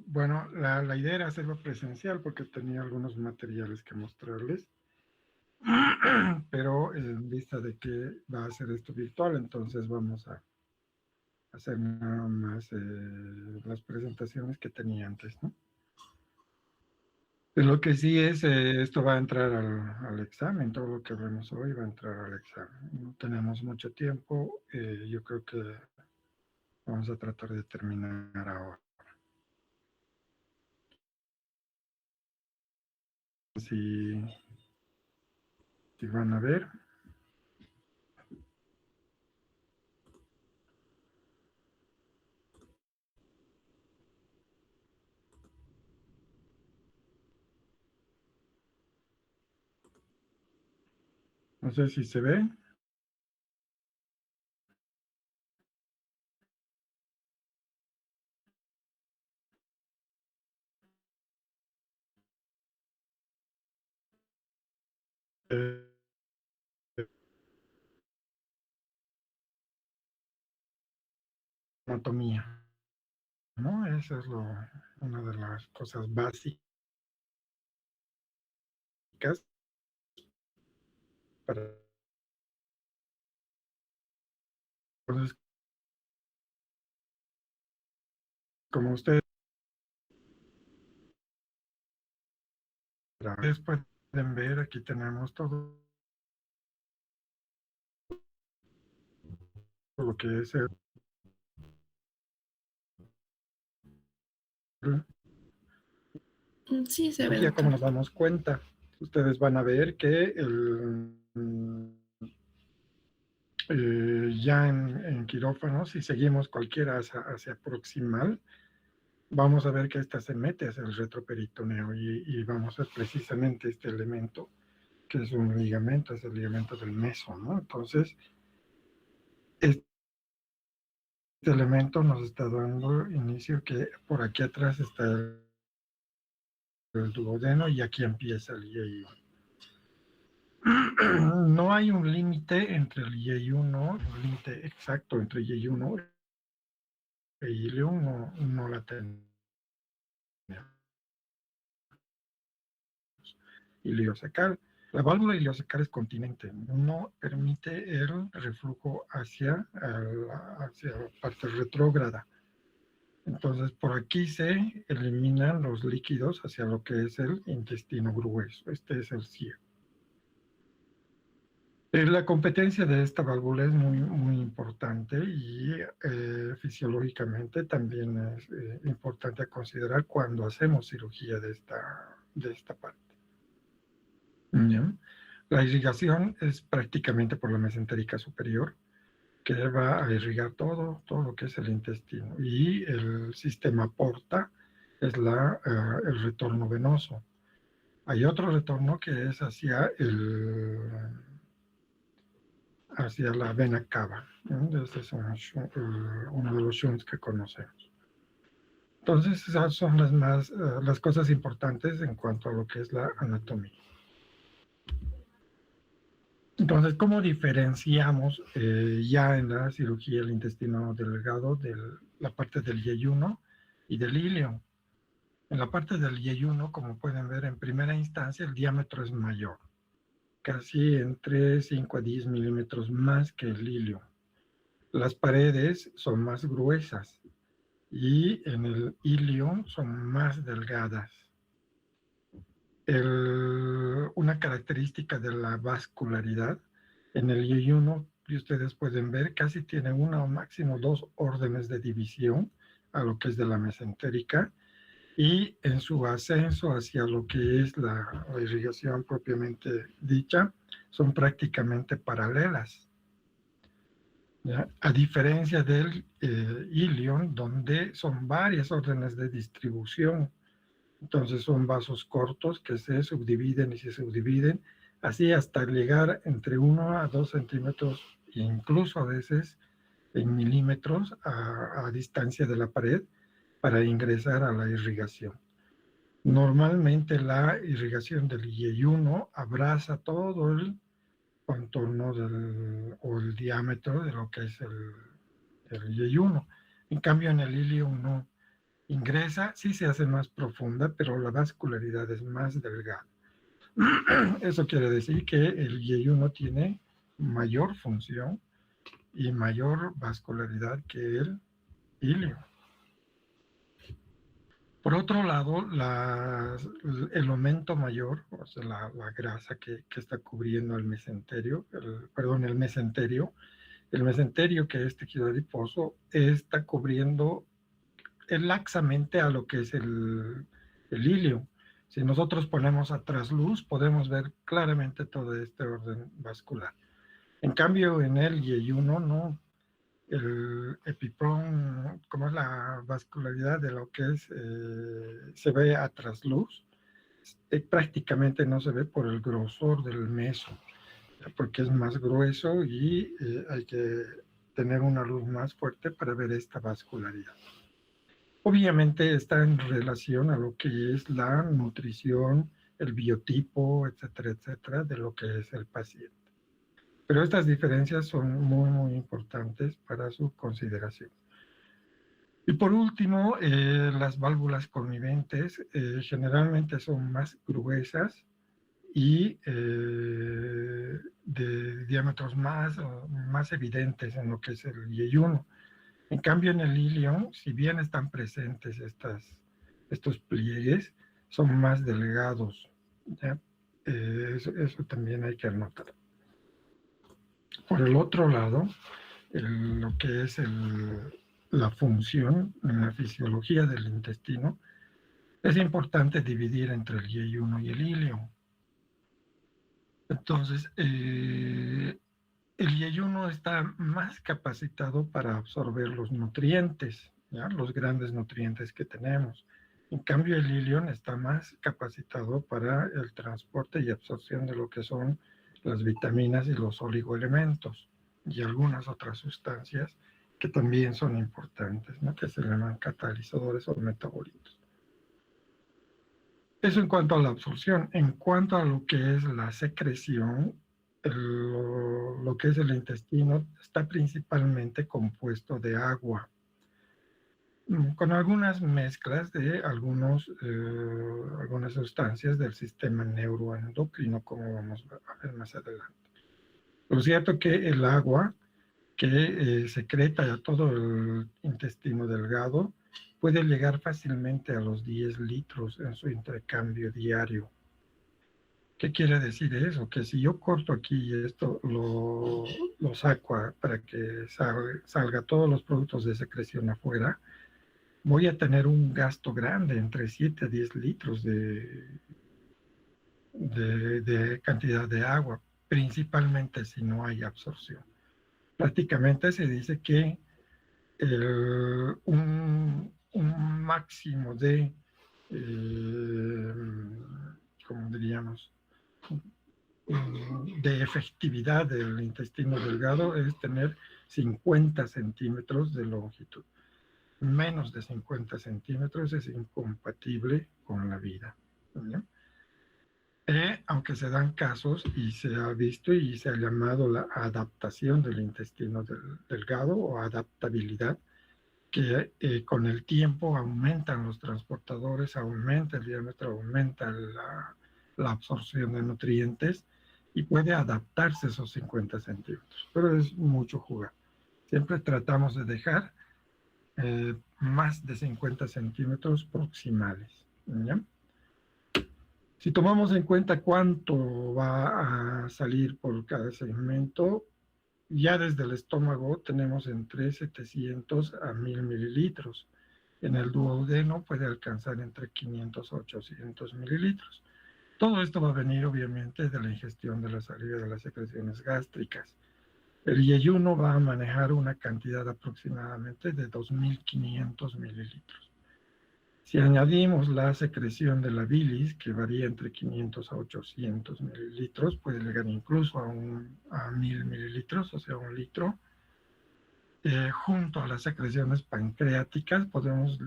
Bueno, la idea era hacerlo presencial porque tenía algunos materiales que mostrarles, pero en vista de que va a ser esto virtual, entonces vamos a hacer nada más las presentaciones que tenía antes, ¿no? Lo que sí es, esto va a entrar al examen, todo lo que hablemos hoy va a entrar al examen. No tenemos mucho tiempo, yo creo que vamos a tratar de terminar ahora. Si, si van a ver. No sé si se ve. Eh, anatomía, ¿no? Esa es una de las cosas básicas para... Entonces, como ustedes pueden ver, aquí tenemos todo lo que es Sí, se ve, cirugía, como doctor. nos damos cuenta. Ustedes van a ver que ya en quirófano, si seguimos cualquiera hacia proximal, vamos a ver que esta se mete hacia el retroperitoneo y vamos a ver precisamente este elemento, que es un ligamento, es el ligamento del meso, ¿no? Entonces, este elemento nos está dando inicio que por aquí atrás está el duodeno y aquí empieza el IEI. No hay un límite entre el IEI1, un límite exacto entre IEI1 e ilium, no la tenemos. Iliocecal. La válvula iliocecal es continente, no permite el reflujo hacia la parte retrógrada. Entonces, por aquí se eliminan los líquidos hacia lo que es el intestino grueso. Este es el CIE. La competencia de esta válvula es muy, muy importante y fisiológicamente también es importante a considerar cuando hacemos cirugía de esta parte. ¿Ya? La irrigación es prácticamente por la mesentérica superior, que va a irrigar todo lo que es el intestino. Y el sistema porta es el retorno venoso. Hay otro retorno que es hacia la vena cava. Este es uno de los shunts que conocemos. Entonces, esas son las cosas importantes en cuanto a lo que es la anatomía. Entonces, ¿cómo diferenciamos ya en la cirugía el intestino delgado de la parte del yeyuno y del ilio? En la parte del yeyuno, como pueden ver, en primera instancia el diámetro es mayor, casi entre 5 a 10 milímetros más que el ilio. Las paredes son más gruesas y en el ilio son más delgadas. Una característica de la vascularidad en el yeyuno, y ustedes pueden ver, casi tiene una o máximo dos órdenes de división a lo que es de la mesentérica, y en su ascenso hacia lo que es la irrigación propiamente dicha, son prácticamente paralelas. ¿Ya? A diferencia del ilion, donde son varias órdenes de distribución. Entonces son vasos cortos que se subdividen y se subdividen, así hasta llegar entre 1 a 2 centímetros, incluso a veces en milímetros a distancia de la pared para ingresar a la irrigación. Normalmente la irrigación del yeyuno abraza todo el contorno o el diámetro de lo que es el yeyuno. En cambio en el ilium no. ingresa, sí se hace más profunda, pero la vascularidad es más delgada. Eso quiere decir que el IEI-1 tiene mayor función y mayor vascularidad que el ilio. Por otro lado, el aumento mayor, o sea, la grasa que está cubriendo el mesenterio, el mesenterio, que es tejido adiposo, está cubriendo laxamente a lo que es el ilio. Si nosotros ponemos a trasluz, podemos ver claramente todo este orden vascular. En cambio, en el IEI-1 no. El epipron, como es la vascularidad de lo que es, se ve a trasluz, prácticamente no se ve por el grosor del meso, porque es más grueso y hay que tener una luz más fuerte para ver esta vascularidad. Obviamente está en relación a lo que es la nutrición, el biotipo, etcétera, de lo que es el paciente. Pero estas diferencias son muy, muy importantes para su consideración. Y por último, las válvulas conniventes generalmente son más gruesas y de diámetros más evidentes en lo que es el IEI-1. En cambio, en el ilion, si bien están presentes estos pliegues, son más delgados. ¿Ya? Eso también hay que anotar. Por el otro lado, lo que es la función en la fisiología del intestino, es importante dividir entre el IEI-1 y el ilion. Entonces, el IEI-1 está más capacitado para absorber los nutrientes, ¿ya? Los grandes nutrientes que tenemos. En cambio, el ilion está más capacitado para el transporte y absorción de lo que son las vitaminas y los oligoelementos y algunas otras sustancias que también son importantes, ¿no? Que se llaman catalizadores o metabolitos. Eso en cuanto a la absorción. En cuanto a lo que es la secreción, lo que es el intestino está principalmente compuesto de agua, con algunas mezclas de algunas sustancias del sistema neuroendocrino, como vamos a ver más adelante. Lo cierto que el agua que secreta a todo el intestino delgado puede llegar fácilmente a los 10 litros en su intercambio diario. ¿Qué quiere decir eso? Que si yo corto aquí y esto lo saco para que salga todos los productos de secreción afuera, voy a tener un gasto grande, entre 7 a 10 litros de cantidad de agua, principalmente si no hay absorción. Prácticamente se dice que un máximo de, como diríamos, de efectividad del intestino delgado es tener 50 centímetros de longitud. Menos de 50 centímetros es incompatible con la vida, ¿no? Aunque se dan casos y se ha visto y se ha llamado la adaptación del intestino delgado o adaptabilidad, que con el tiempo aumentan los transportadores, aumenta el diámetro, aumenta la absorción de nutrientes y puede adaptarse esos 50 centímetros, pero es mucho jugar. Siempre tratamos de dejar más de 50 centímetros proximales, ¿ya? Si tomamos en cuenta cuánto va a salir por cada segmento, ya desde el estómago tenemos entre 700 a 1000 mililitros. En el duodeno puede alcanzar entre 500 a 800 mililitros. Todo esto va a venir obviamente de la ingestión de la saliva de las secreciones gástricas. El IEI-1 va a manejar una cantidad aproximadamente de 2500 mililitros. Si añadimos la secreción de la bilis, que varía entre 500 a 800 mililitros, puede llegar incluso a 1000 mililitros, o sea, 1 litro. Junto a las secreciones pancreáticas podemos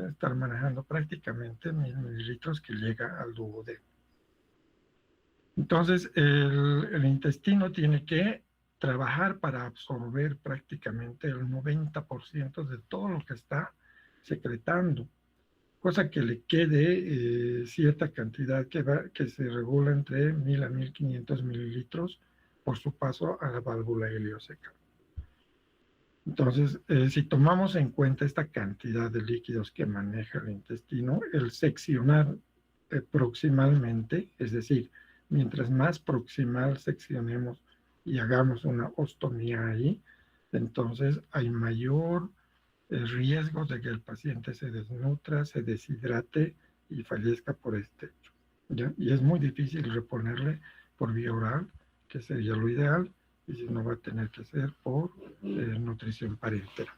estar manejando prácticamente 1000 mililitros que llega al duodeno. Entonces, el intestino tiene que trabajar para absorber prácticamente el 90% de todo lo que está secretando. cosa que le quede cierta cantidad que se regula entre 1000 a 1500 mililitros por su paso a la válvula iliocecal. Entonces, si tomamos en cuenta esta cantidad de líquidos que maneja el intestino, el seccionar proximalmente, es decir, mientras más proximal seccionemos y hagamos una ostomía ahí, entonces hay mayor riesgo de que el paciente se desnutra, se deshidrate y fallezca por este hecho, ¿ya? Y es muy difícil reponerle por vía oral, que sería lo ideal, y si no va a tener que ser por nutrición parenteral.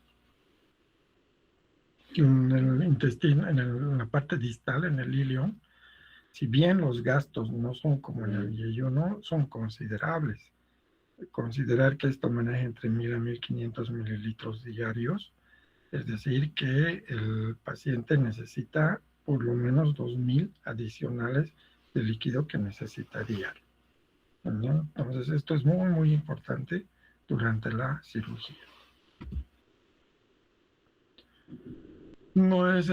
En el intestino, en la parte distal, en el ilion, si bien los gastos no son como en el yeyuno, son considerables. Considerar que esto maneja entre 1000 a 1500 mililitros diarios, es decir, que el paciente necesita por lo menos 2000 adicionales de líquido que necesita diario. ¿No? Entonces, esto es muy, muy importante durante la cirugía. No es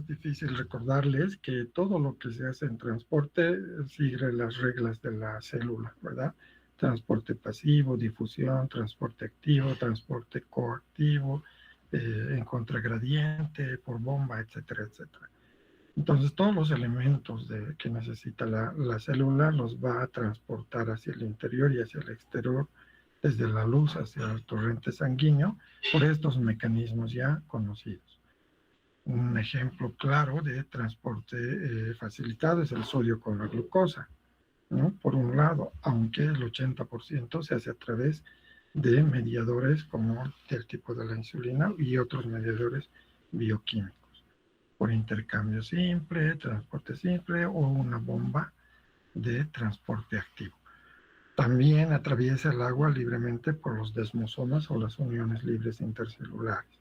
difícil recordarles que todo lo que se hace en transporte sigue las reglas de la célula, ¿verdad? Transporte pasivo, difusión, transporte activo, transporte coactivo, en contragradiente, por bomba, etcétera, etcétera. Entonces, todos los elementos que necesita la célula los va a transportar hacia el interior y hacia el exterior, desde la luz hacia el torrente sanguíneo, por estos mecanismos ya conocidos. Un ejemplo claro de transporte facilitado es el sodio con la glucosa, ¿no? Por un lado, aunque el 80% se hace a través de mediadores como el tipo de la insulina y otros mediadores bioquímicos, por intercambio simple, transporte simple o una bomba de transporte activo. También atraviesa el agua libremente por los desmosomas o las uniones libres intercelulares.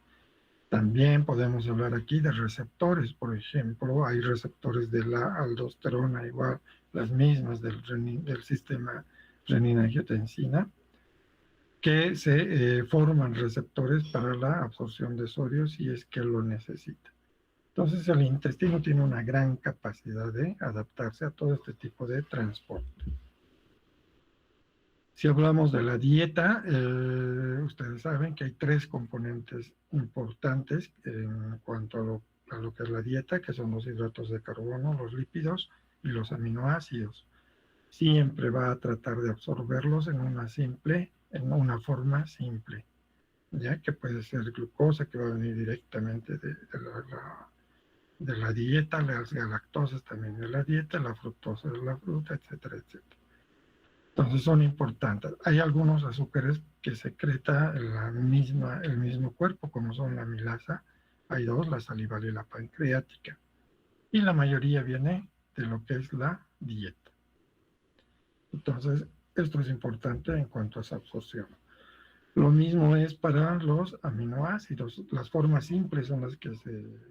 También podemos hablar aquí de receptores, por ejemplo, hay receptores de la aldosterona, igual las mismas del sistema renina-angiotensina, que se forman receptores para la absorción de sodio si es que lo necesita. Entonces el intestino tiene una gran capacidad de adaptarse a todo este tipo de transporte. Si hablamos de la dieta, ustedes saben que hay 3 componentes importantes en cuanto a lo que es la dieta, que son los hidratos de carbono, los lípidos y los aminoácidos. Siempre va a tratar de absorberlos en una forma simple, ya que puede ser glucosa, que va a venir directamente de la dieta, las galactosas también de la dieta, la fructosa de la fruta, etcétera, etcétera. Entonces son importantes. Hay algunos azúcares que secreta el mismo cuerpo, como son la amilasa. Hay 2, la salival y la pancreática. Y la mayoría viene de lo que es la dieta. Entonces, esto es importante en cuanto a esa absorción. Lo mismo es para los aminoácidos. Las formas simples son las que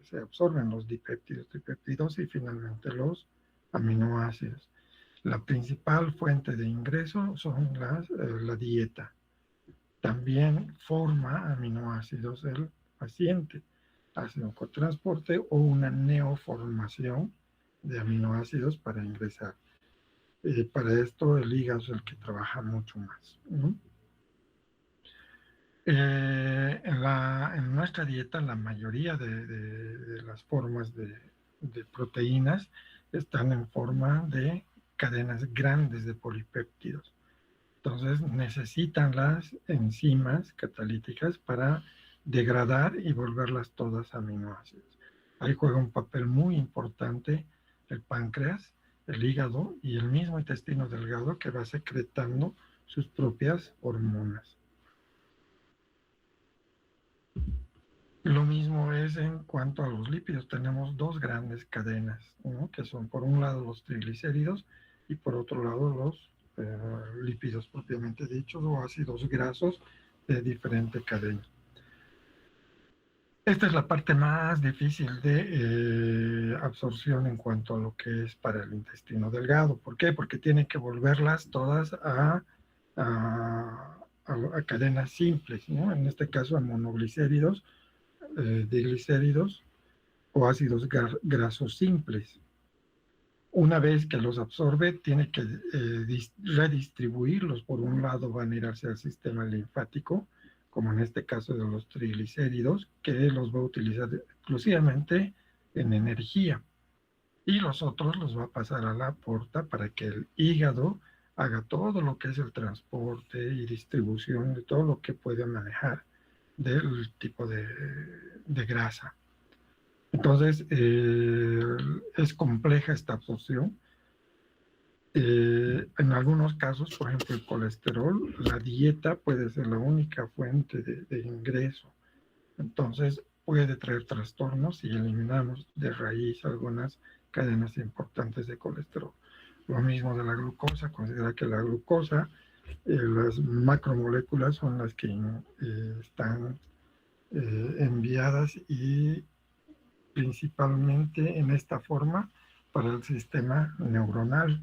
se absorben, los dipéptidos, tripéptidos y finalmente los aminoácidos. La principal fuente de ingreso son la dieta. También forma aminoácidos el paciente. Hace un cotransporte o una neoformación de aminoácidos para ingresar. Para esto el hígado es el que trabaja mucho más, ¿no? En nuestra dieta la mayoría de las formas de proteínas están en forma de cadenas grandes de polipéptidos. Entonces necesitan las enzimas catalíticas para degradar y volverlas todas aminoácidos. Ahí juega un papel muy importante el páncreas, el hígado y el mismo intestino delgado, que va secretando sus propias hormonas. Lo mismo es en cuanto a los lípidos. Tenemos 2 grandes cadenas, ¿no? Que son por un lado los triglicéridos y por otro lado los lípidos propiamente dichos o ácidos grasos de diferente cadena. Esta es la parte más difícil de absorción en cuanto a lo que es para el intestino delgado. ¿Por qué? Porque tiene que volverlas todas a cadenas simples, ¿no? En este caso a monoglicéridos, triglicéridos o ácidos grasos simples. Una vez que los absorbe, tiene que redistribuirlos. Por un lado van a ir hacia el sistema linfático, como en este caso de los triglicéridos, que los va a utilizar exclusivamente en energía. Y los otros los va a pasar a la porta para que el hígado haga todo lo que es el transporte y distribución de todo lo que puede manejar del tipo de grasa. Entonces, es compleja esta absorción. En algunos casos, por ejemplo, el colesterol, la dieta puede ser la única fuente de ingreso. Entonces, puede traer trastornos si eliminamos de raíz algunas cadenas importantes de colesterol. Lo mismo de la glucosa, considera que la glucosa, las macromoléculas son las que están enviadas y principalmente en esta forma para el sistema neuronal.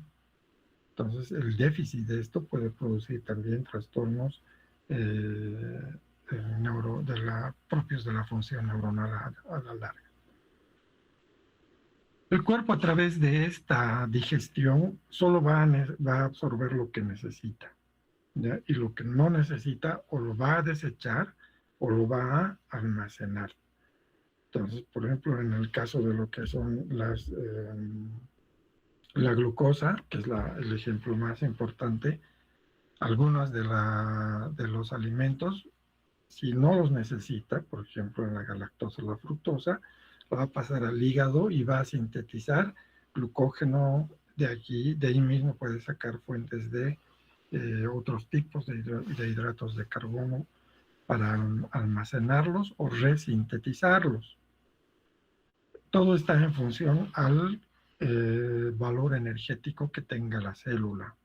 Entonces, el déficit de esto puede producir también trastornos propios de la función neuronal a la larga. El cuerpo, a través de esta digestión, solo va a absorber lo que necesita, ¿ya? Y lo que no necesita o lo va a desechar o lo va a almacenar. Entonces, por ejemplo, en el caso de lo que son la glucosa, que es el ejemplo más importante, algunos de los alimentos, si no los necesita, por ejemplo, en la galactosa o la fructosa, va a pasar al hígado y va a sintetizar glucógeno de aquí, de ahí mismo puede sacar fuentes de otros tipos de hidratos de carbono para almacenarlos o resintetizarlos. Todo está en función al valor energético que tenga la célula.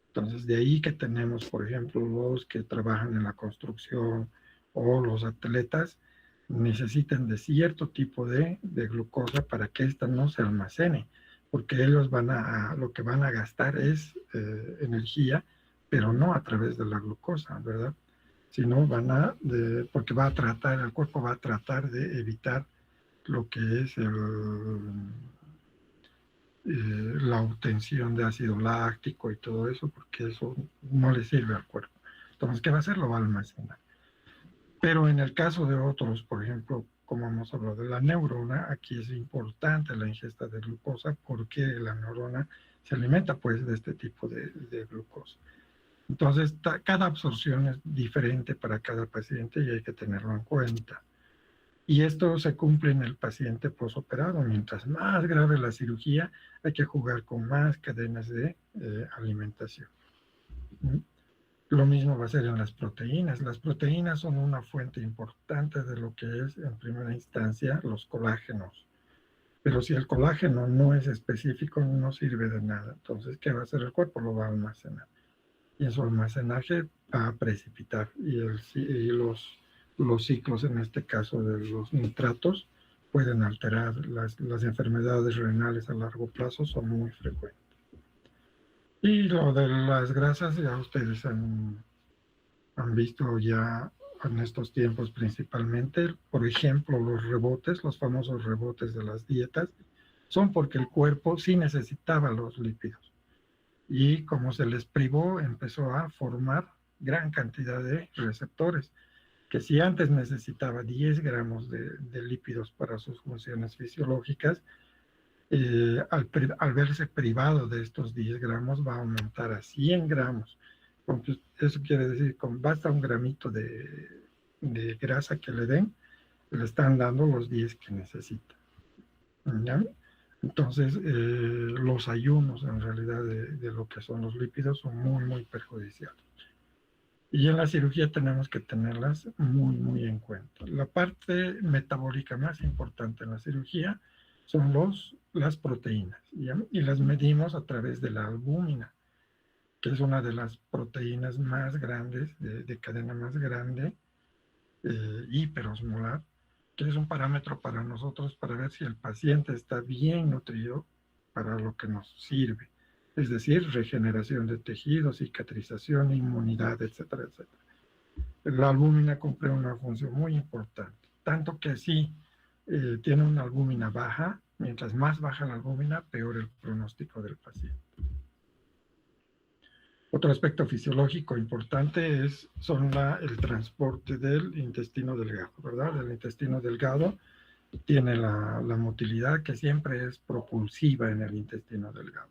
Entonces, de ahí que tenemos, por ejemplo, los que trabajan en la construcción o los atletas necesitan de cierto tipo de glucosa para que ésta no se almacene, porque ellos lo que van a gastar es energía, pero no a través de la glucosa, ¿verdad? Sino porque el cuerpo va a tratar de evitar lo que es la obtención de ácido láctico y todo eso, porque eso no le sirve al cuerpo. Entonces, ¿qué va a hacer? Lo va a almacenar. Pero en el caso de otros, por ejemplo, como hemos hablado de la neurona, aquí es importante la ingesta de glucosa porque la neurona se alimenta pues de este tipo de glucosa. Entonces, cada absorción es diferente para cada paciente y hay que tenerlo en cuenta. Y esto se cumple en el paciente posoperado. Mientras más grave la cirugía, hay que jugar con más cadenas de alimentación. Lo mismo va a ser en las proteínas. Las proteínas son una fuente importante de lo que es, en primera instancia, los colágenos. Pero si el colágeno no es específico, no sirve de nada. Entonces, ¿qué va a hacer el cuerpo? Lo va a almacenar. Y en su almacenaje va a precipitar. Y los ciclos, en este caso de los nitratos, pueden alterar. Las enfermedades renales a largo plazo son muy frecuentes. Y lo de las grasas, ya ustedes han visto ya en estos tiempos principalmente, por ejemplo, los famosos rebotes de las dietas, son porque el cuerpo sí necesitaba los lípidos. Y como se les privó, empezó a formar gran cantidad de receptores, que si antes necesitaba 10 gramos de lípidos para sus funciones fisiológicas, al verse privado de estos 10 gramos va a aumentar a 100 gramos. Entonces, eso quiere decir que basta un gramito de grasa que le den, le están dando los 10 que necesita. ¿Ya? Entonces, los ayunos en realidad de lo que son los lípidos son muy, muy perjudiciales. Y en la cirugía tenemos que tenerlas muy, muy en cuenta. La parte metabólica más importante en la cirugía son las proteínas, ¿ya? Y las medimos a través de la albúmina, que es una de las proteínas más grandes, de cadena más grande, hiperosmolar, que es un parámetro para nosotros para ver si el paciente está bien nutrido para lo que nos sirve. Es decir, regeneración de tejidos, cicatrización, inmunidad, etcétera, etcétera. La albúmina cumple una función muy importante. tanto que sí tiene una albúmina baja. Mientras más baja la albúmina, peor el pronóstico del paciente. Otro aspecto fisiológico importante son el transporte del intestino delgado, ¿verdad? El intestino delgado tiene la motilidad que siempre es propulsiva en el intestino delgado.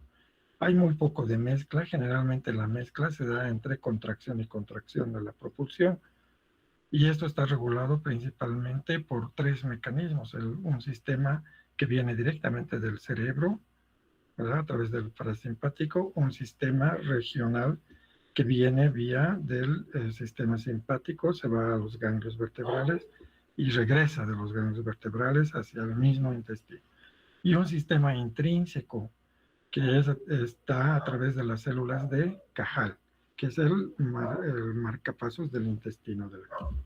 Hay muy poco de mezcla, generalmente la mezcla se da entre contracción y contracción de la propulsión, y esto está regulado principalmente por tres mecanismos. Un sistema que viene directamente del cerebro, ¿verdad? A través del parasimpático, un sistema regional que viene vía del sistema simpático, se va a los ganglios vertebrales y regresa de los ganglios vertebrales hacia el mismo intestino. Y un sistema intrínseco que está a través de las células de Cajal, que es el marcapasos del intestino delgado.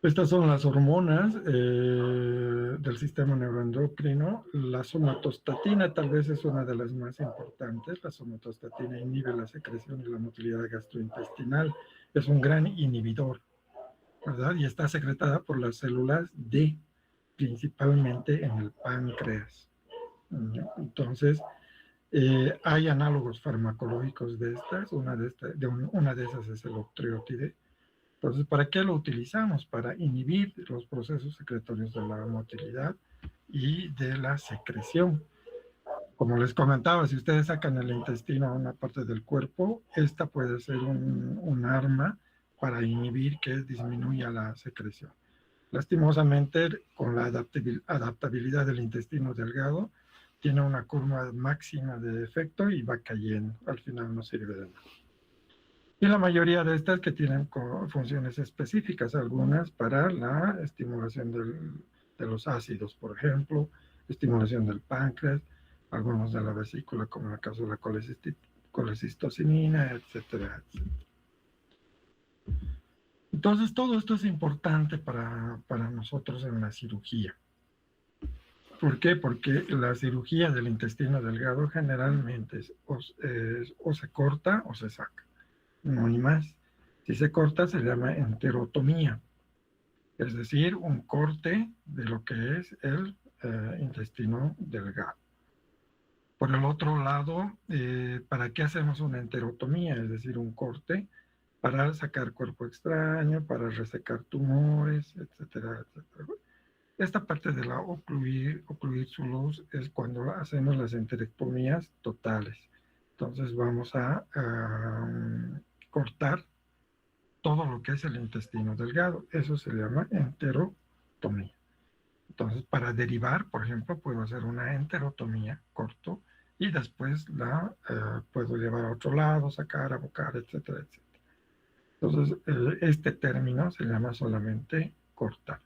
Estas son las hormonas del sistema neuroendocrino. La somatostatina tal vez es una de las más importantes. La somatostatina inhibe la secreción y la motilidad gastrointestinal. Es un gran inhibidor, ¿verdad? Y está secretada por las células D, principalmente en el páncreas. Entonces, hay análogos farmacológicos de estas. Una de esas es el octreotide. Entonces, ¿para qué lo utilizamos? Para inhibir los procesos secretorios de la motilidad y de la secreción. Como les comentaba, si ustedes sacan el intestino a una parte del cuerpo, esta puede ser un arma para inhibir que disminuya la secreción. Lastimosamente, con la adaptabilidad del intestino delgado, tiene una curva máxima de efecto y va cayendo. Al final no sirve de nada. Y la mayoría de estas que tienen funciones específicas, algunas para la estimulación de los ácidos, por ejemplo, estimulación del páncreas, algunos de la vesícula, como en el caso de la colecistocinina, etcétera, etcétera. Entonces, todo esto es importante para nosotros en la cirugía. ¿Por qué? Porque la cirugía del intestino delgado generalmente o se corta o se saca. No hay más. Si se corta se llama enterotomía, es decir, un corte de lo que es el intestino delgado. Por el otro lado, ¿para qué hacemos una enterotomía? Es decir, un corte para sacar cuerpo extraño, para resecar tumores, etcétera, etcétera. Esta parte de la ocluir su luz es cuando hacemos las enterectomías totales. Entonces vamos a cortar todo lo que es el intestino delgado. Eso se llama enterotomía. Entonces, para derivar, por ejemplo, puedo hacer una enterotomía corto y después la puedo llevar a otro lado, sacar, abocar, etcétera, etcétera. Entonces, este término se llama solamente cortar.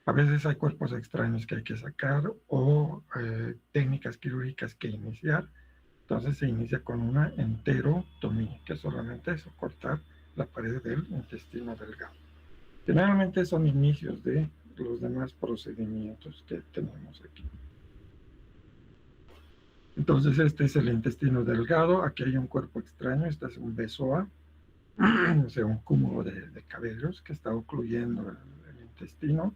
A veces hay cuerpos extraños que hay que sacar o técnicas quirúrgicas que iniciar. Entonces se inicia con una enterotomía, que es solamente eso, cortar la pared del intestino delgado. Generalmente son inicios de los demás procedimientos que tenemos aquí. Entonces este es el intestino delgado, aquí hay un cuerpo extraño, este es un besoa, o sea, un cúmulo de cabellos que está ocluyendo el intestino.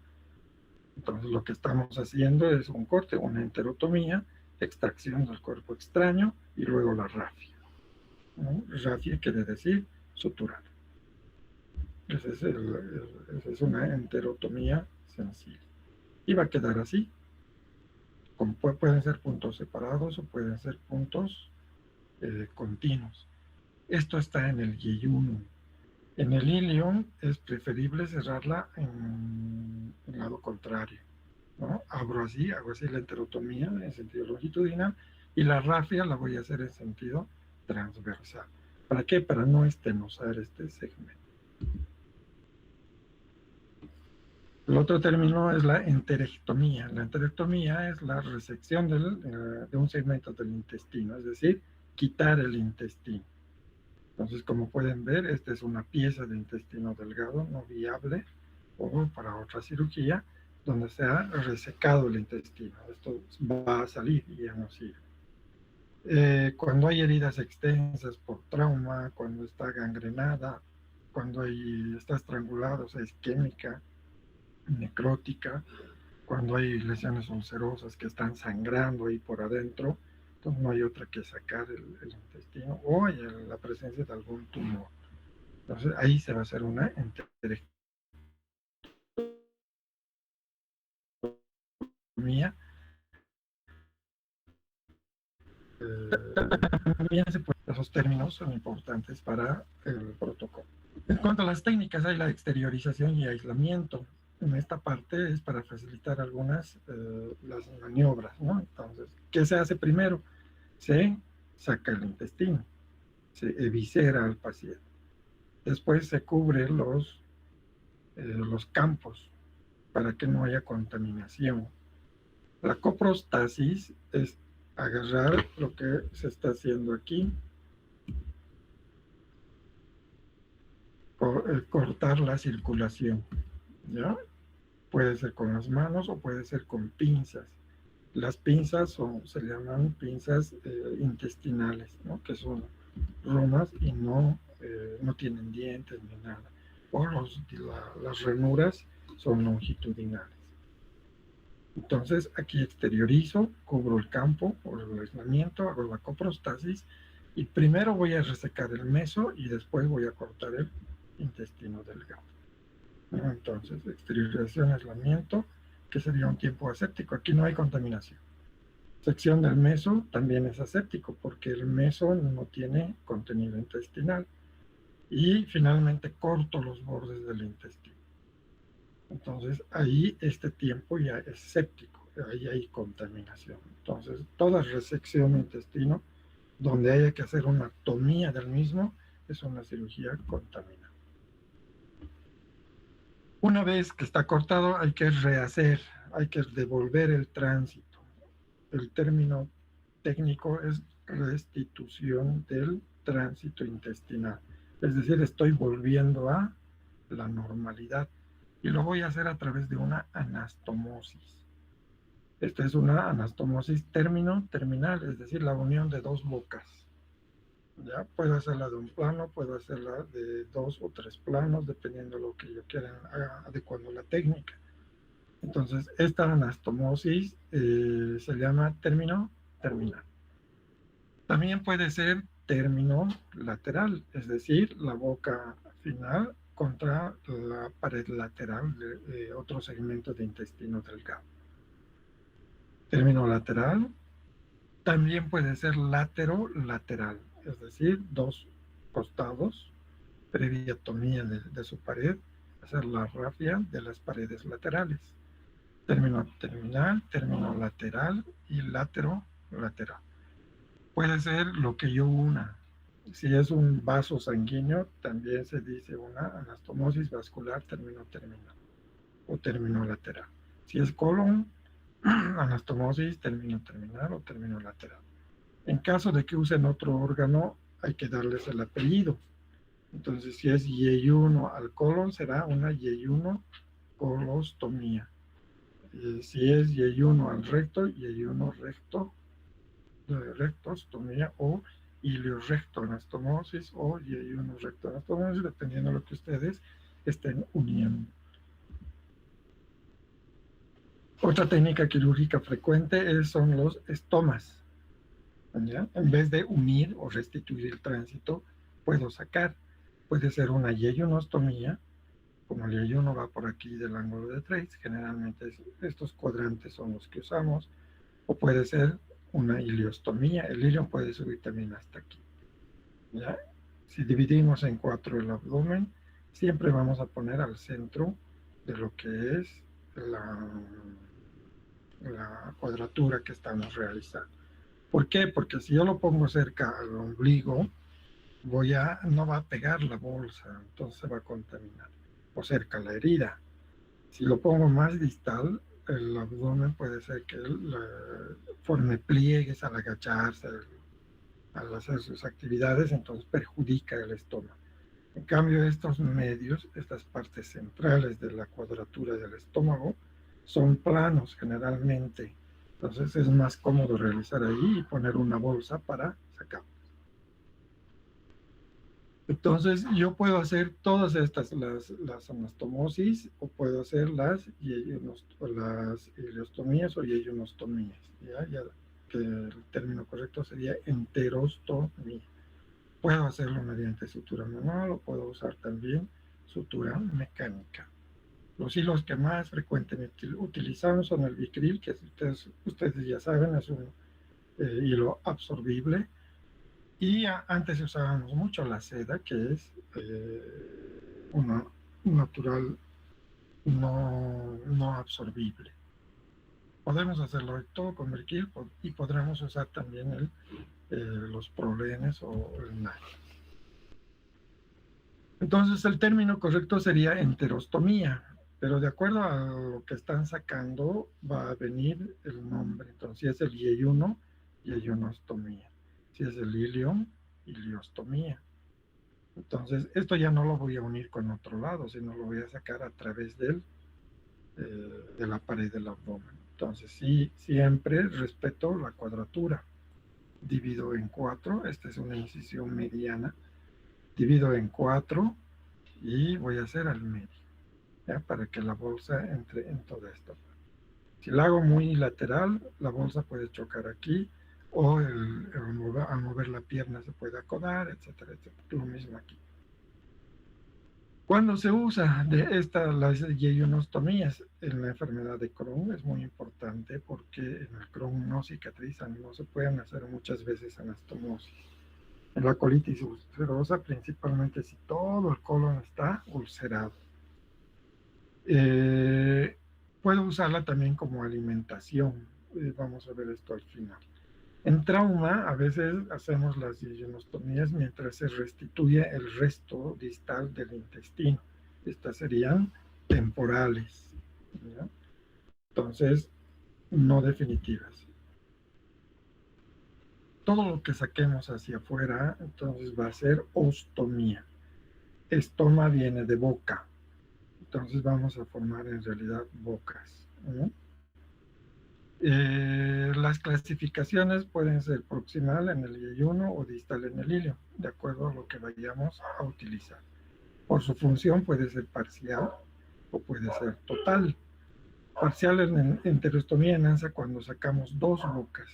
Entonces lo que estamos haciendo es un corte, una enterotomía, extracción del cuerpo extraño y luego la rafia. ¿No? Rafia quiere decir suturar. Esa es una enterotomía sencilla. Y va a quedar así. Pueden ser puntos separados o pueden ser puntos continuos. Esto está en el yeyunum. En el ilium es preferible cerrarla en el lado contrario, ¿no? Hago así la enterotomía en sentido longitudinal y la rafia la voy a hacer en sentido transversal. ¿Para qué? Para no estenosar este segmento. El otro término es la enterectomía. La enterectomía es la resección de un segmento del intestino, es decir, quitar el intestino. Entonces, como pueden ver, esta es una pieza de intestino delgado no viable o para otra cirugía donde se ha resecado el intestino. Esto va a salir y ya no sirve. Cuando hay heridas extensas por trauma, cuando está gangrenada, cuando está estrangulado, o sea, es isquémica, necrótica, cuando hay lesiones ulcerosas que están sangrando ahí por adentro, entonces no hay otra que sacar el intestino, o hay la presencia de algún tumor. Entonces ahí se va a hacer una enterectomía. También esos términos son importantes para el protocolo. En cuanto a las técnicas, hay la exteriorización y aislamiento. En esta parte es para facilitar algunas las maniobras, ¿no? Entonces, ¿qué se hace primero? Se saca el intestino, se eviscera al paciente. Después se cubren los campos para que no haya contaminación. La coprostasis es agarrar lo que se está haciendo aquí, cortar la circulación, ¿ya? Puede ser con las manos o puede ser con pinzas. Las pinzas se llaman pinzas intestinales, ¿no? Que son romas y no tienen dientes ni nada. O las ranuras son longitudinales. Entonces aquí exteriorizo, cubro el campo o el aislamiento, hago la coprostasis y primero voy a resecar el meso y después voy a cortar el intestino delgado. Entonces, exteriorización, aislamiento, que sería un tiempo aséptico. Aquí no hay contaminación. Sección del meso también es aséptico porque el meso no tiene contenido intestinal. Y finalmente corto los bordes del intestino. Entonces ahí este tiempo ya es séptico, ahí hay contaminación. Entonces toda resección de intestino donde haya que hacer una tomía del mismo es una cirugía contaminada. Una vez que está cortado hay que rehacer, hay que devolver el tránsito. El término técnico es restitución del tránsito intestinal. Es decir, estoy volviendo a la normalidad y lo voy a hacer a través de una anastomosis. Esta es una anastomosis terminal, es decir, la unión de dos bocas. ¿Ya? Puedo hacerla de un plano, puedo hacerla de 2 o 3 planos, dependiendo de lo que yo quiera, adecuando la técnica. Entonces, esta anastomosis se llama término terminal. También puede ser término lateral, es decir, la boca final contra la pared lateral de otro segmento de intestino delgado. Término lateral también puede ser lateral, es decir, dos costados, previa tomía de su pared, hacer la rafia de las paredes laterales. Término terminal, término lateral y lateral. Puede ser lo que yo una. Si es un vaso sanguíneo, también se dice una anastomosis vascular término terminal o término lateral. Si es colon, anastomosis término terminal o término lateral. En caso de que usen otro órgano, hay que darles el apellido. Entonces, si es Y1 al colon, será una Y1 colostomía. Si es Y1 al recto, Y1 rectostomía o iliorectoanastomosis o Y1 rectoanastomosis, dependiendo de lo que ustedes estén uniendo. Otra técnica quirúrgica frecuente son los estomas. ¿Ya? En vez de unir o restituir el tránsito, puedo sacar. Puede ser una yeyonostomía, como el yeyono va por aquí del ángulo de Treitz, generalmente estos cuadrantes son los que usamos, o puede ser una iliostomía, el ilio puede subir también hasta aquí. ¿Ya? Si dividimos en 4 el abdomen, siempre vamos a poner al centro de lo que es la cuadratura que estamos realizando. ¿Por qué? Porque si yo lo pongo cerca al ombligo, no va a pegar la bolsa, entonces se va a contaminar. O cerca a la herida. Si lo pongo más distal, el abdomen puede ser que forme pliegues al agacharse, al hacer sus actividades, entonces perjudica el estómago. En cambio, estos medios, estas partes centrales de la cuadratura del estómago, son planos generalmente. Entonces es más cómodo realizar ahí y poner una bolsa para sacar. Entonces, yo puedo hacer todas estas, las anastomosis, o puedo hacer las ileostomías o yeyunostomías, ¿ya? Que el término correcto sería enterostomía. Puedo hacerlo mediante sutura manual o puedo usar también sutura mecánica. Los hilos que más frecuentemente utilizamos son el Vicryl, que ustedes ya saben, es un hilo absorbible. Y antes usábamos mucho la seda, que es un natural no absorbible. Podemos hacerlo todo con Vicryl y podremos usar también los prolenes o el NAC. Entonces el término correcto sería enterostomía, pero de acuerdo a lo que están sacando va a venir el nombre. Entonces si es el yeyuno, yeyunostomía. Si es el ilium, iliostomía. Entonces esto ya no lo voy a unir con otro lado, sino lo voy a sacar a través de la pared del abdomen. Entonces sí, siempre respeto la cuadratura. Divido en 4, esta es una incisión mediana, divido en 4 y voy a hacer al medio, ¿ya? Para que la bolsa entre en todo esto. Si la hago muy lateral, la bolsa puede chocar aquí, o al mover la pierna se puede acodar, etcétera, etcétera. Lo mismo aquí. Cuando se usa las yeyunostomías en la enfermedad de Crohn es muy importante porque en el Crohn no cicatrizan, no se pueden hacer muchas veces anastomosis. En la colitis ulcerosa, principalmente si todo el colon está ulcerado. Puedo usarla también como alimentación. Vamos a ver esto al final. En trauma, a veces hacemos las yeyunostomías mientras se restituye el resto distal del intestino. Estas serían temporales, ¿ya? Entonces, no definitivas. Todo lo que saquemos hacia afuera, entonces va a ser ostomía. Estoma viene de boca. Entonces vamos a formar en realidad bocas, ¿no? Las clasificaciones pueden ser proximal en el yeyuno o distal en el ilio, de acuerdo a lo que vayamos a utilizar. Por su función puede ser parcial o puede ser total. Parcial en enterostomía nace cuando sacamos dos bocas,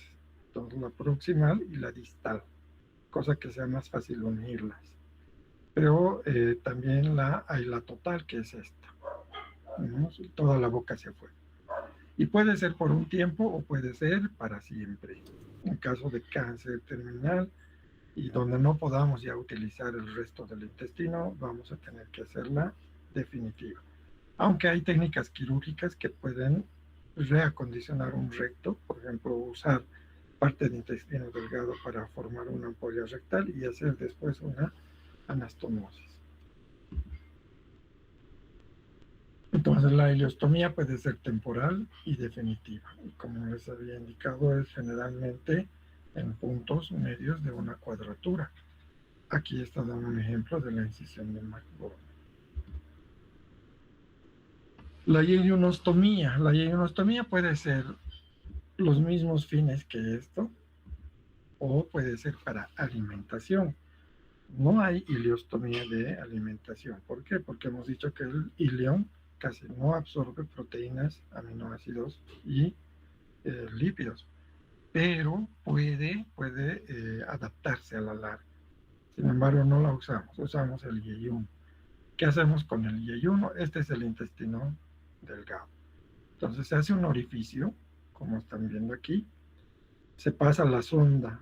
entonces la proximal y la distal, cosa que sea más fácil unirlas. Pero también hay la total, que es esta, ¿no? Toda la boca hacia afuera. Y puede ser por un tiempo o puede ser para siempre. En caso de cáncer terminal y donde no podamos ya utilizar el resto del intestino, vamos a tener que hacerla definitiva. Aunque hay técnicas quirúrgicas que pueden reacondicionar un recto, por ejemplo, usar parte del intestino delgado para formar una ampolla rectal y hacer después una anastomosis. Entonces la ileostomía puede ser temporal y definitiva. Y como les había indicado, es generalmente en puntos medios de una cuadratura. Aquí está dando un ejemplo de la incisión de McBurney. La yeyunostomía puede ser los mismos fines que esto, o puede ser para alimentación. No hay ileostomía de alimentación. ¿Por qué? Porque hemos dicho que el ilion casi no absorbe proteínas, aminoácidos y lípidos, pero puede adaptarse a la larga. Sin embargo, no la usamos el yeyuno. ¿Qué hacemos con el yeyuno? Este es el intestino delgado. Entonces se hace un orificio, como están viendo aquí, se pasa la sonda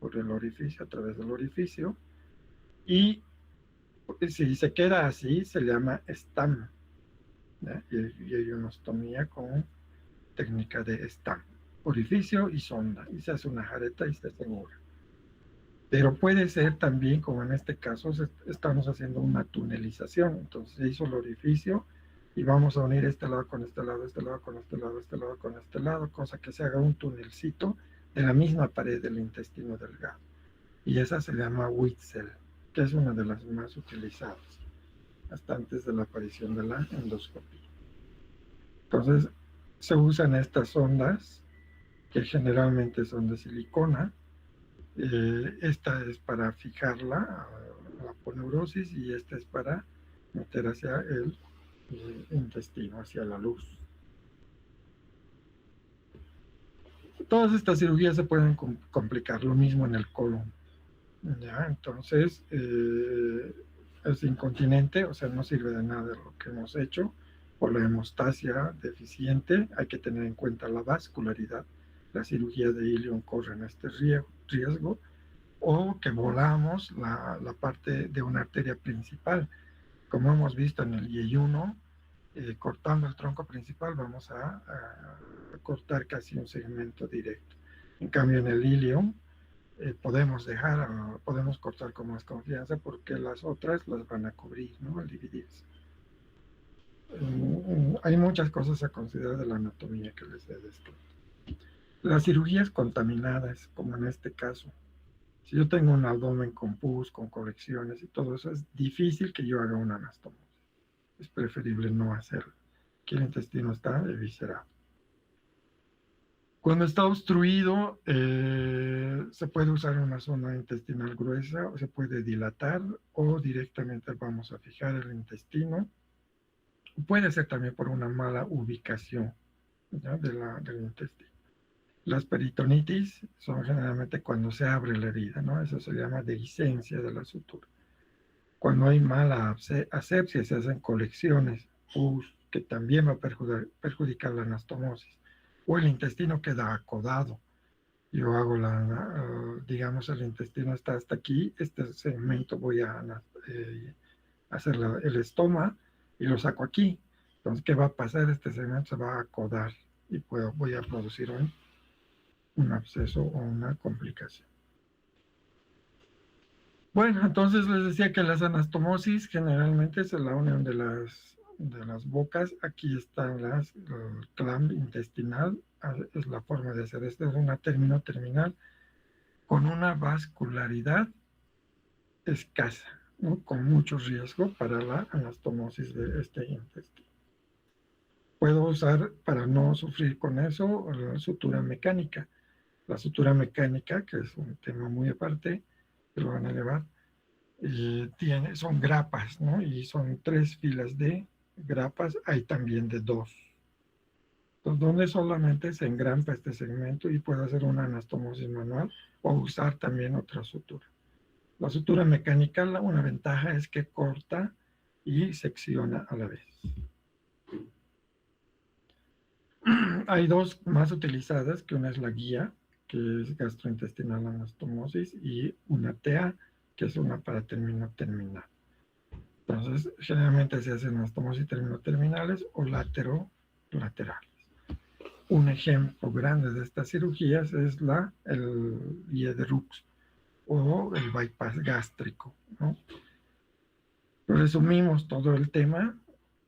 por el orificio, a través del orificio, y si se queda así, se llama STAM, ¿ya? Y yeyunostomía con técnica de STAM, orificio y sonda, y se hace una jareta y se asegura. Pero puede ser también, como en este caso, estamos haciendo una tunelización. Entonces se hizo el orificio y vamos a unir este lado con este lado, este lado con este lado, este lado con este lado, cosa que se haga un tunelcito de la misma pared del intestino delgado. Y esa se llama Witzel, que es una de las más utilizadas, hasta antes de la aparición de la endoscopía. Entonces se usan estas sondas, que generalmente son de silicona. Esta es para fijarla a la aponeurosis, y este es para meter hacia el intestino, hacia la luz. Todas estas cirugías se pueden complicar, lo mismo en el colon. ¿Ya? Entonces, es incontinente, o sea, no sirve de nada lo que hemos hecho, por la hemostasia deficiente. Hay que tener en cuenta la vascularidad. La cirugía de ilion corre en este riesgo, o que volamos la parte de una arteria principal. Como hemos visto en el yeyuno, cortando el tronco principal vamos a cortar casi un segmento directo. En cambio, en el ilion podemos cortar con más confianza, porque las otras las van a cubrir, ¿no? Al dividirse. Hay muchas cosas a considerar de la anatomía que les he descrito. Las cirugías contaminadas, como en este caso. Si yo tengo un abdomen con pus, con colecciones y todo eso, es difícil que yo haga una anastomosis. Es preferible no hacerlo. Aquí el intestino está eviscerado. Cuando está obstruido, se puede usar una zona intestinal gruesa, o se puede dilatar, o directamente vamos a fijar el intestino. Puede ser también por una mala ubicación, ¿ya? del intestino. Las peritonitis son generalmente cuando se abre la herida, ¿no? Eso se llama dehiscencia de la sutura. Cuando hay mala asepsia, se hacen colecciones, pus, que también va a perjudicar la anastomosis. O el intestino queda acodado. Yo hago digamos, el intestino está hasta aquí, este segmento voy a hacer el estoma y lo saco aquí. Entonces, ¿qué va a pasar? Este segmento se va a acodar y voy a producir un absceso o una complicación. Bueno, entonces les decía que las anastomosis generalmente es la unión de las bocas. Aquí están el clamp intestinal, es la forma de hacer esto, es una terminal con una vascularidad escasa, ¿no? Con mucho riesgo para la anastomosis de este intestino. Puedo usar, para no sufrir con eso, la sutura mecánica. La sutura mecánica, que es un tema muy aparte, que lo van a elevar, son grapas, ¿no? Y son 3 filas de grapas, hay también de 2. Entonces, donde solamente se engrampa este segmento y puedo hacer una anastomosis manual o usar también otra sutura. La sutura mecánica, una ventaja es que corta y secciona a la vez. Hay 2 más utilizadas, que una es la guía, que es gastrointestinal anastomosis, y una TEA, que es una para término terminal. Entonces, generalmente se hacen anastomosis terminales o laterales. Un ejemplo grande de estas cirugías es el Liederux o el bypass gástrico, ¿no? Resumimos todo el tema.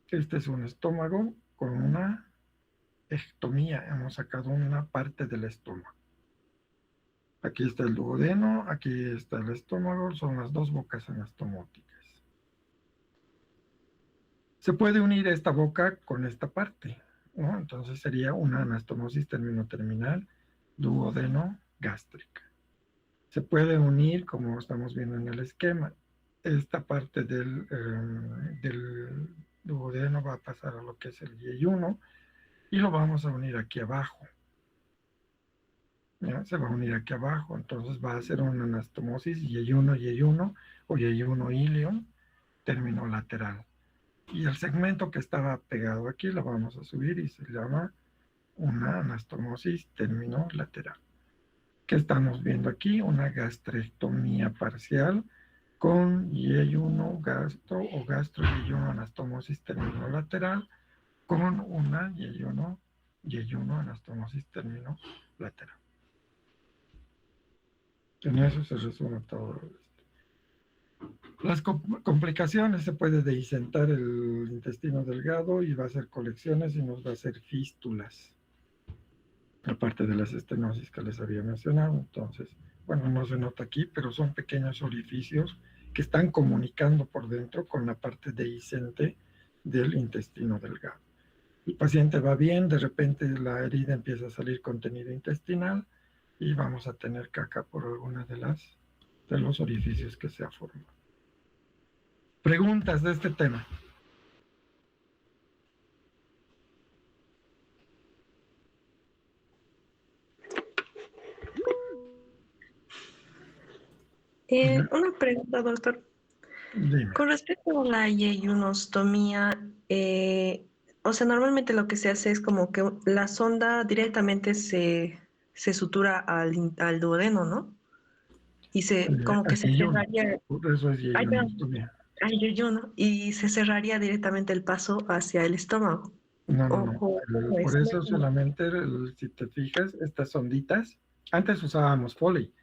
Este es un estómago con una ectomía. Hemos sacado una parte del estómago. Aquí está el duodeno, aquí está el estómago, son las 2 bocas anastomóticas. Se puede unir esta boca con esta parte, ¿no? Entonces sería una anastomosis terminal duodeno gástrica. Se puede unir, como estamos viendo en el esquema, esta parte del duodeno va a pasar a lo que es el yeyuno y lo vamos a unir aquí abajo. ¿Ya? Se va a unir aquí abajo, entonces va a ser una anastomosis yeyuno o yeyuno ilion, término lateral. Y el segmento que estaba pegado aquí lo vamos a subir y se llama una anastomosis término lateral. ¿Qué estamos viendo aquí? Una gastrectomía parcial con yeyuno o gastro-yeyuno anastomosis término lateral con una yeyuno anastomosis término lateral. En eso se resume todo esto. Las complicaciones: se puede dehicentar el intestino delgado y va a hacer colecciones y nos va a hacer fístulas, aparte de las estenosis que les había mencionado. Entonces, bueno, no se nota aquí, pero son pequeños orificios que están comunicando por dentro con la parte dehiscente del intestino delgado. El paciente va bien, de repente la herida empieza a salir contenido intestinal y vamos a tener caca por alguna de los orificios que se ha formado. Preguntas de este tema. Una pregunta, doctor. Dime. Con respecto a la yeyunostomía, o sea, normalmente lo que se hace es como que la sonda directamente se sutura al duodeno, ¿no? Y como que se Ayuno. cerraría, Por eso es ay, perdón, yeyunostomía. al yeyuno, y se cerraría directamente el paso hacia el estómago. No, no, no. Ojo, ¿cómo Por es? eso solamente, si te fijas, estas onditas, antes usábamos Foley,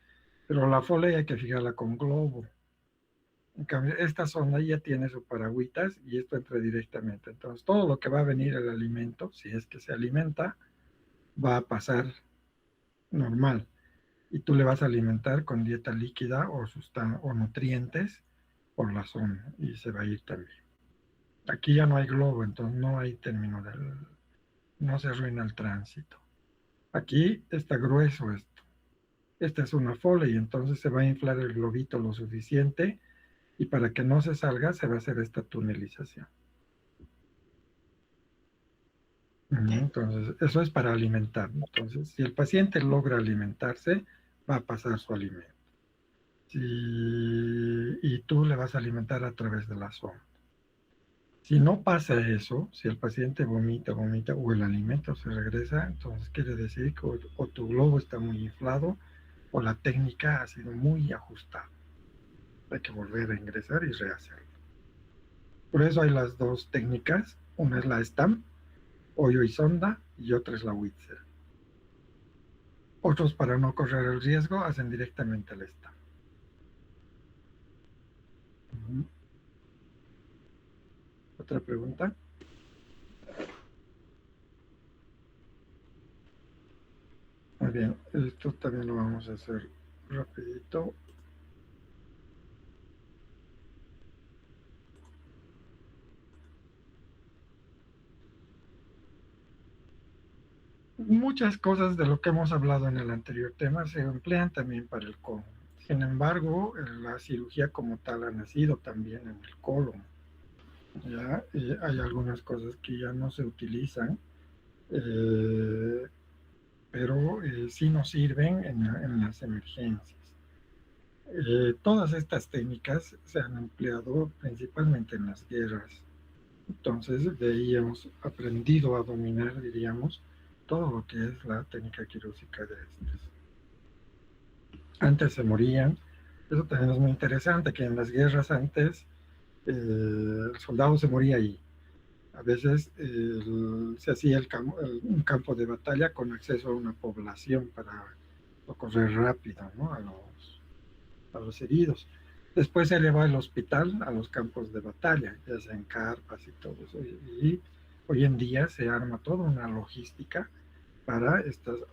pero la Foley hay que fijarla con globo. En cambio, esta sonda ya tiene su paragüitas y esto entra directamente. Entonces, todo lo que va a venir el alimento, si es que se alimenta, va a pasar normal. Y tú le vas a alimentar con dieta líquida o nutrientes por la zona y se va a ir también. Aquí ya no hay globo, entonces no hay término no se arruina el tránsito. Aquí está grueso esto. Esta es una Foley y entonces se va a inflar el globito lo suficiente y para que no se salga se va a hacer esta tunelización. Entonces, eso es para alimentar. Entonces, si el paciente logra alimentarse, va a pasar su alimento. Y tú le vas a alimentar a través de la sonda. Si no pasa eso, si el paciente vomita o el alimento se regresa, entonces quiere decir que o tu globo está muy inflado o la técnica ha sido muy ajustada. Hay que volver a ingresar y rehacerlo. Por eso hay las dos técnicas. Una es la STAM, hoyo y sonda, y otra es la Witzer. Otros, para no correr el riesgo, hacen directamente el STAM. ¿Otra pregunta? Muy bien, esto también lo vamos a hacer rapidito. Muchas cosas de lo que hemos hablado en el anterior tema se emplean también para el colon. Sin embargo, la cirugía como tal ha nacido también en el colon. ¿Ya? Hay algunas cosas que ya no se utilizan, eh, pero sí nos sirven en las emergencias. Todas estas técnicas se han empleado principalmente en las guerras. Entonces, de ahí hemos aprendido a dominar, diríamos, todo lo que es la técnica quirúrgica de estas. Antes se morían, eso también es muy interesante, que en las guerras antes el soldado se moría ahí. A veces se hacía un campo de batalla con acceso a una población para socorrer rápido, ¿no? a los heridos. Después se elevó al hospital, a los campos de batalla, ya sean carpas y todo eso. Y hoy en día se arma toda una logística para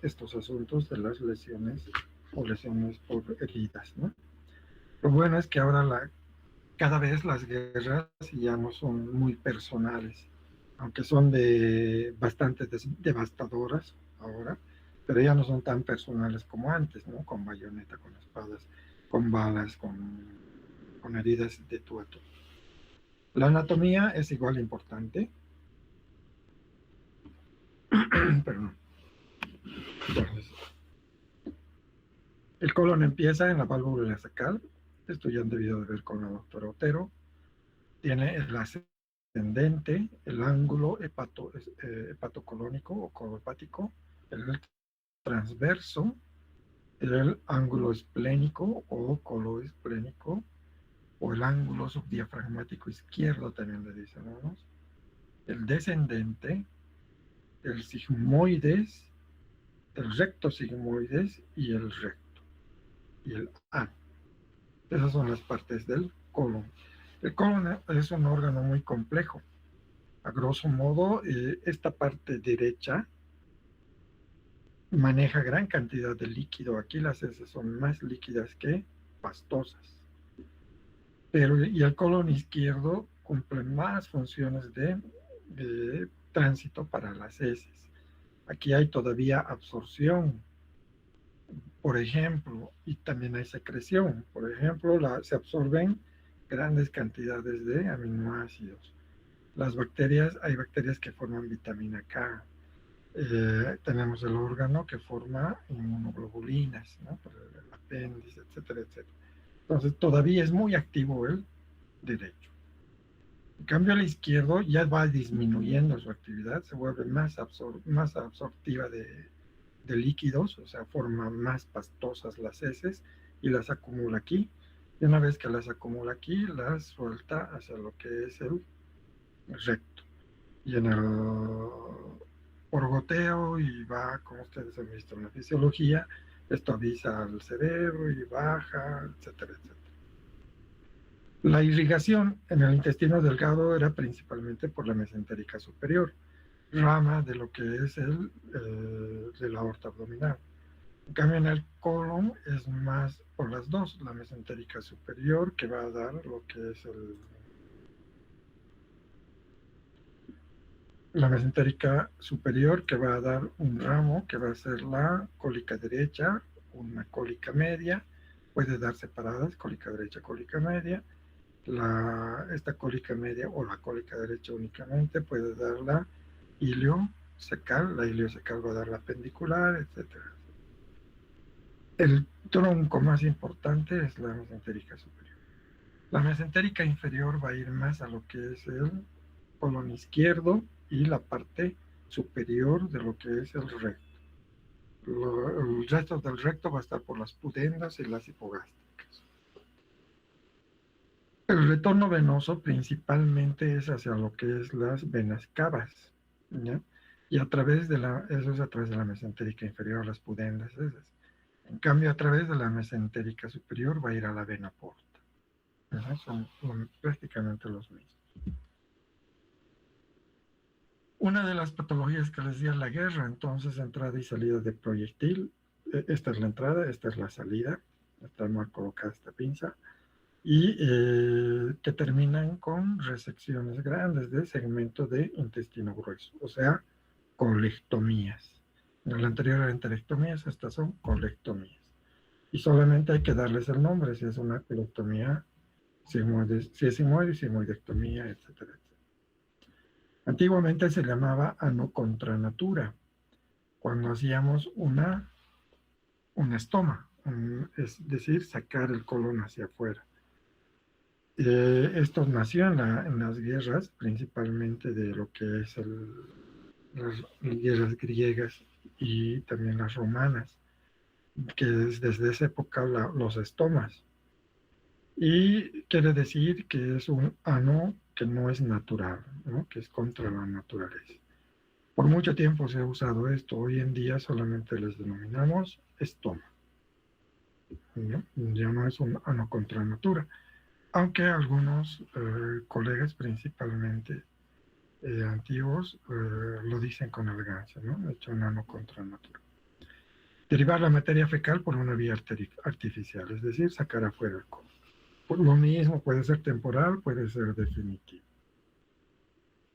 estos asuntos de las lesiones o lesiones por heridas, ¿no? Lo bueno es que ahora cada vez las guerras ya no son muy personales, aunque son bastante devastadoras ahora, pero ya no son tan personales como antes, ¿no? Con bayoneta, con espadas, con balas, con heridas de tú a tú. La anatomía es igual importante. Perdón. Entonces, el colon empieza en la válvula sacal. Esto ya han debido de ver con la doctora Otero. Tiene el ascendente, el ángulo hepatocolónico o colohepático, el transverso, el ángulo esplénico o coloesplénico, o el ángulo subdiafragmático izquierdo también le dicen unos, el descendente, el sigmoides, el recto sigmoides y el recto, y el A. Esas son las partes del colon. El colon es un órgano muy complejo. A grosso modo, esta parte derecha maneja gran cantidad de líquido. Aquí las heces son más líquidas que pastosas. Y el colon izquierdo cumple más funciones de tránsito para las heces. Aquí hay todavía absorción, por ejemplo, y también hay secreción. Por ejemplo, se absorben grandes cantidades de aminoácidos. Las bacterias, hay bacterias que forman vitamina K. Tenemos el órgano que forma inmunoglobulinas, ¿no? Por el apéndice, etcétera, etcétera. Entonces todavía es muy activo el derecho. En cambio, el izquierdo ya va disminuyendo su actividad, se vuelve más absortiva de líquidos, o sea, forma más pastosas las heces y las acumula aquí. Y una vez que las acumula aquí, las suelta hacia lo que es el recto. Y en el por y va, como ustedes han visto en la fisiología, esto avisa al cerebro y baja, etcétera, etcétera. La irrigación en el intestino delgado era principalmente por la mesentérica superior, rama de lo que es de la aorta abdominal. En cambio, en el colon es más por las dos, la mesentérica superior, que va a dar lo que es la mesentérica superior, que va a dar un ramo, que va a ser la cólica derecha, una cólica media, puede dar separadas, cólica derecha, cólica media. Esta cólica media o la cólica derecha únicamente puede dar la iliocecal, la iliocecal va a dar la pendicular, etc. El tronco más importante es la mesentérica superior. La mesentérica inferior va a ir más a lo que es el colon izquierdo y la parte superior de lo que es el recto. El resto del recto va a estar por las pudendas y las hipogástricas. El retorno venoso principalmente es hacia lo que es las venas cavas, ¿ya? Y eso es a través de la mesentérica inferior, las pudendas esas. En cambio, a través de la mesentérica superior va a ir a la vena porta. Son prácticamente los mismos. Una de las patologías que les di a la guerra, entonces, entrada y salida de proyectil. Esta es la entrada, esta es la salida. Está mal colocada esta pinza. Y que terminan con resecciones grandes de segmento de intestino grueso, o sea, colectomías. En el anterior eran enterectomías, estas son colectomías. Y solamente hay que darles el nombre, si es una colectomía, si es sigmoidectomía, etcétera, etcétera. Antiguamente se llamaba ano contra natura, cuando hacíamos una estoma, es decir, sacar el colon hacia afuera. Esto nació en las guerras, principalmente de lo que es las guerras griegas y también las romanas, que es desde esa época los estomas. Y quiere decir que es un ano que no es natural, ¿no? Que es contra la naturaleza. Por mucho tiempo se ha usado esto, hoy en día solamente les denominamos estoma. ¿No? Ya no es un ano contra natura. Aunque algunos colegas, principalmente antiguos, lo dicen con elegancia, ¿no? Hecho un ano contra natura. Derivar la materia fecal por una vía artificial, es decir, sacar afuera el colon. Por lo mismo puede ser temporal, puede ser definitivo.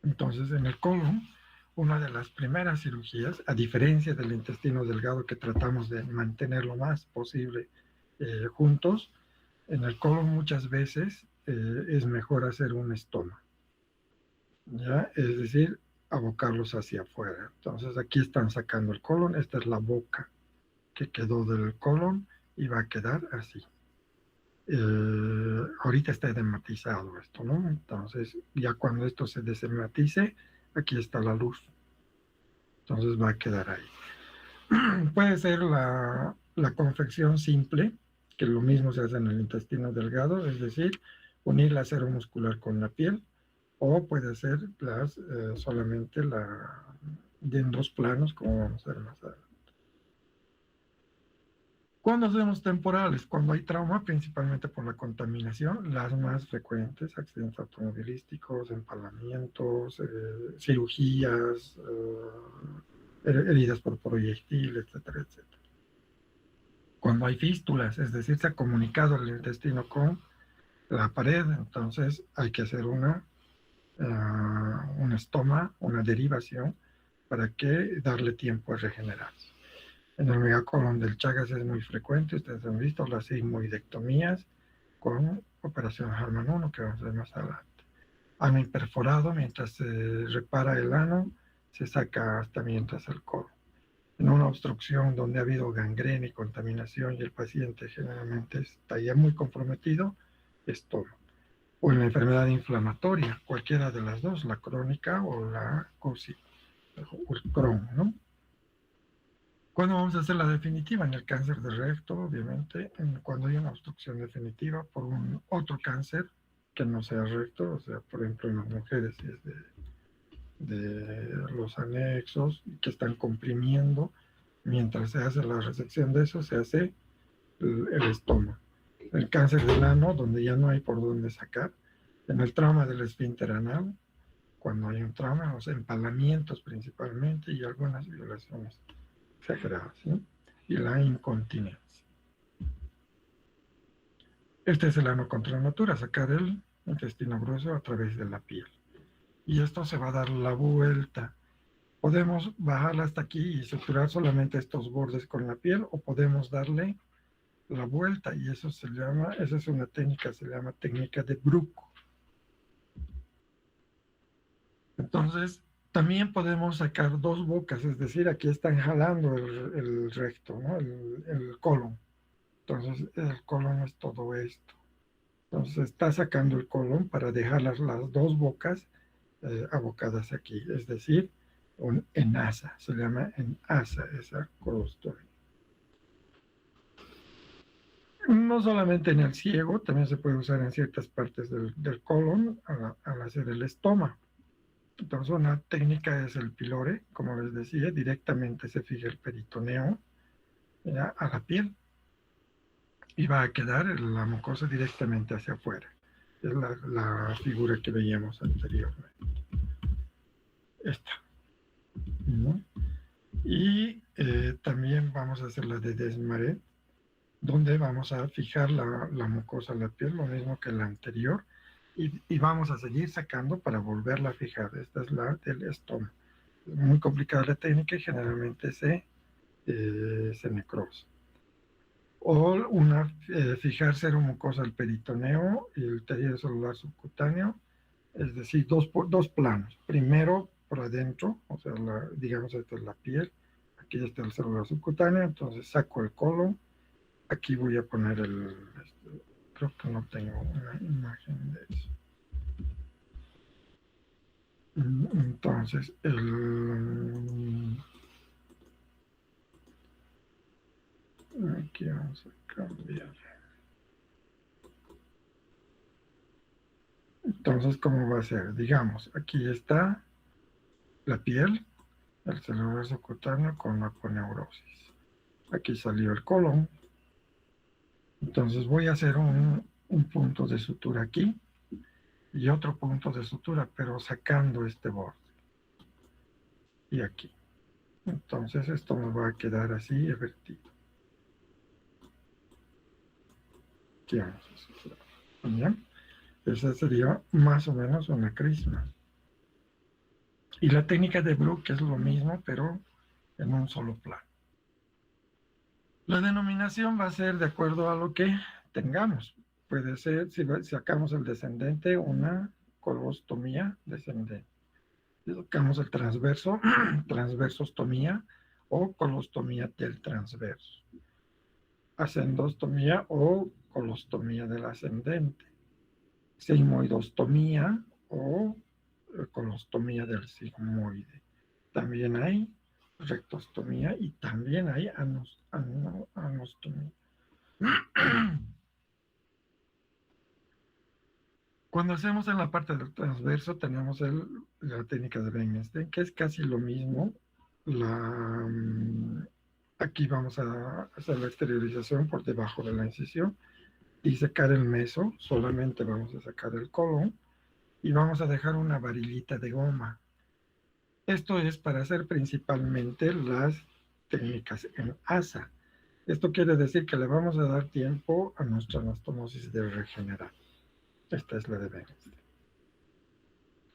Entonces, en el colon, una de las primeras cirugías, a diferencia del intestino delgado que tratamos de mantener lo más posible juntos, en el colon muchas veces es mejor hacer un estoma, ¿ya? Es decir, abocarlos hacia afuera. Entonces aquí están sacando el colon, esta es la boca que quedó del colon y va a quedar así. Ahorita está edematizado esto, ¿no? Entonces ya cuando esto se desematice, aquí está la luz. Entonces va a quedar ahí. Puede ser la confección simple, que lo mismo se hace en el intestino delgado, es decir, unir la acero muscular con la piel, o puede ser solamente en dos planos, como vamos a ver más adelante. ¿Cuándo hacemos temporales? Cuando hay trauma, principalmente por la contaminación, las más frecuentes, accidentes automovilísticos, empalamientos, cirugías, heridas por proyectil, etcétera, etcétera. Cuando hay fístulas, es decir, se ha comunicado el intestino con la pared, entonces hay que hacer una estoma, una derivación, para que darle tiempo a regenerarse. En el megacolon del Chagas es muy frecuente, ustedes han visto las sigmoidectomías con operación Harman 1 que vamos a ver más adelante. Ano imperforado, mientras se repara el ano, se saca hasta mientras el colon. En una obstrucción donde ha habido gangrena y contaminación y el paciente generalmente está ya muy comprometido, es todo. O en la enfermedad inflamatoria, cualquiera de las dos, la crónica o la COSI, o el Crohn, ¿no? ¿Cuándo vamos a hacer la definitiva? En el cáncer de recto, obviamente, cuando hay una obstrucción definitiva por un otro cáncer que no sea recto, o sea, por ejemplo, en las mujeres es de los anexos que están comprimiendo, mientras se hace la resección de eso, se hace el estómago. El cáncer del ano, donde ya no hay por dónde sacar, en el trauma del esfínter anal, cuando hay un trauma, los empalamientos principalmente y algunas violaciones exageradas, ¿sí? Y la incontinencia. Este es el ano contra natura, sacar el intestino grueso a través de la piel. Y esto se va a dar la vuelta. Podemos bajarla hasta aquí y suturar solamente estos bordes con la piel, o podemos darle la vuelta, y eso se llama, esa es una técnica, se llama técnica de Bruch. Entonces, también podemos sacar dos bocas, es decir, aquí están jalando el recto, ¿no? el colon. Entonces, el colon es todo esto. Entonces, está sacando el colon para dejar las dos bocas abocadas aquí, es decir, en asa, se llama en asa esa colostomía. No solamente en el ciego, también se puede usar en ciertas partes del colon al hacer el estómago. Entonces, una técnica es el pylore, como les decía, directamente se fija el peritoneo ya, a la piel y va a quedar la mucosa directamente hacia afuera. Es la figura que veíamos anteriormente. Esta, ¿no? Y también vamos a hacer la de Desmarais, donde vamos a fijar la mucosa a la piel, lo mismo que la anterior, y vamos a seguir sacando para volverla a fijar. Esta es la del estómago. Es muy complicada la técnica y generalmente se necrosa. O fijar seromucosa al peritoneo y el tejido celular subcutáneo, es decir, dos planos. Primero por adentro, o sea, digamos, esta es la piel, aquí está el celular subcutáneo, entonces saco el colon, aquí voy a poner creo que no tengo una imagen de eso. Entonces, aquí vamos a cambiar. Entonces, ¿cómo va a ser? Digamos, aquí está la piel, el celular subcutáneo con aponeurosis. Aquí salió el colon. Entonces voy a hacer un punto de sutura aquí y otro punto de sutura, pero sacando este borde. Y aquí. Entonces esto me va a quedar así invertido. Aquí vamos a suturar. ¿Bien? Esa sería más o menos una crisma. Y la técnica de Bruch es lo mismo, pero en un solo plano. La denominación va a ser de acuerdo a lo que tengamos. Puede ser, si sacamos el descendente, una colostomía descendente. Si sacamos el transverso, transversostomía o colostomía del transverso. Ascendostomía o colostomía del ascendente. Sigmoidostomía o colostomía del sigmoide. También hay rectostomía y también hay anostomía. Cuando hacemos en la parte del transverso tenemos la técnica de Benenstein, que es casi lo mismo. Aquí vamos a hacer la exteriorización por debajo de la incisión y sacar el meso, solamente vamos a sacar el colon y vamos a dejar una varilita de goma. Esto es para hacer principalmente las técnicas en asa. Esto quiere decir que le vamos a dar tiempo a nuestra anastomosis de regenerar. Esta es la de Benenstein.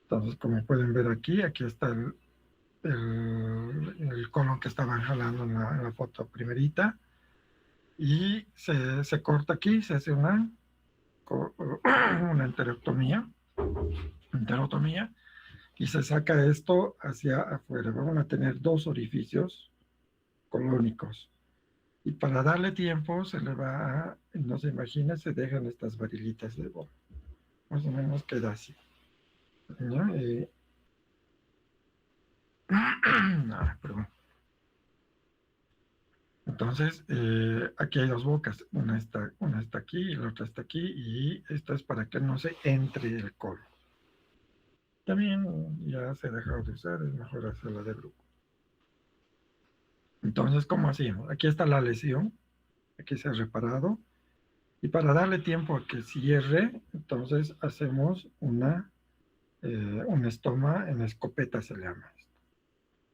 Entonces, como pueden ver aquí está el colon que estaban jalando en la foto primerita. Y se corta aquí, se hace una una enterotomía, y se saca esto hacia afuera. Vamos a tener 2 orificios colónicos. Y para darle tiempo se le va a, no se imagina, se dejan estas varilitas de bola. Más o menos queda así. ¿Ya? Perdón. Entonces, aquí hay 2 bocas. Una está aquí y la otra está aquí. Y esto es para que no se entre el colon. También ya se ha dejado de usar, es mejor hacerla de Bruch. Entonces, ¿cómo hacemos? Aquí está la lesión. Aquí se ha reparado. Y para darle tiempo a que cierre, entonces hacemos un estoma en escopeta, se llama esto.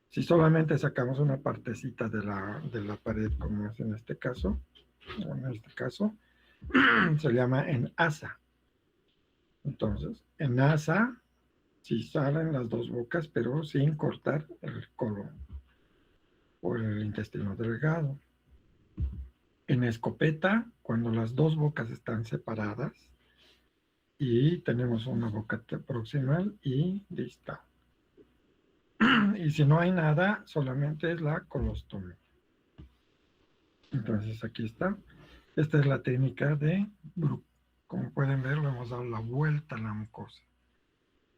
Si solamente sacamos una partecita de la pared, como es en este caso, se llama en asa. Entonces, en asa, si salen las 2 bocas, pero sin cortar el colon o el intestino delgado. En escopeta, cuando las 2 bocas están separadas y tenemos una boca proximal y distal. Y si no hay nada, solamente es la colostomía. Entonces aquí está. Esta es la técnica de Bruch. Como pueden ver, le hemos dado la vuelta a la mucosa,